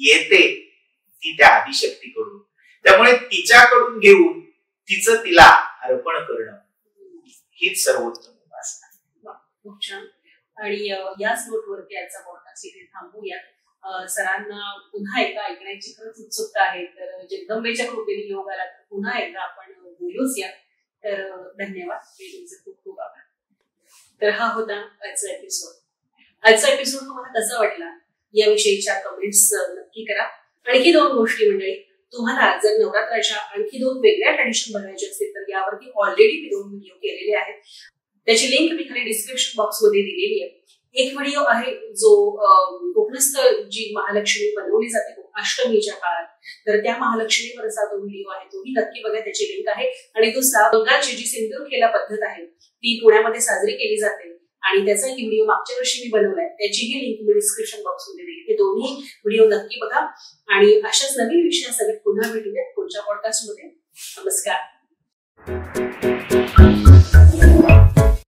येते ती त्या आदिशक्तीकडून. त्यामुळे तिच्याकडून घेऊन तिचं तिला अर्पण करणं हीच सर्वोत्तम उपासना. खूप छान. आणि याच नोटवरती आजचा पॉडकास्ट इथे थांबूया. सरांना पुन्हा एकदा ऐकण्याची खरंच उत्सुकता आहे. तर जगदंबेच्या कृपेने योग आला तर पुन्हा एकदा आपण बोलूच या. तर धन्यवाद, तुमचे खूप खूप आभार. तर हा होता आजचा एपिसोड. आजचा एपिसोड तुम्हाला कसा वाटला याविषयीच्या कमेंट्स नक्की करा. आणखी 2 गोष्टी मंडळी, तुम्हाला जर नवरात्राच्या आणखी 2 वेगळ्या ट्रेडिशन बघायचे असतील तर यावरती ऑलरेडी मी 2 व्हिडिओ केलेले आहेत. त्याची लिंक मी खाली डिस्क्रिप्शन बॉक्स मध्ये दिलेली आहे. एक व्हिडिओ आहे जो कोकणस्थ जी महालक्ष्मी बनवली जाते अष्टमीच्या काळात, तर त्या महालक्ष्मीवरचा तो व्हिडिओ आहे, तोही नक्की बघा, त्याची लिंक आहे. आणि दुसरा बंगालची जी सिंदूर खेला पद्धत आहे ती पुण्यामध्ये साजरी केली जाते आणि त्याचा एक व्हिडिओ मागच्या वर्षी मी बनवलाय, त्याचीही लिंक मी डिस्क्रिप्शन बॉक्स मध्ये दिली. हे दोन्ही व्हिडिओ नक्की बघा आणि अशाच नवीन विषयासकट पुन्हा भेटूयात पुढच्या पॉडकास्ट मध्ये. नमस्कार.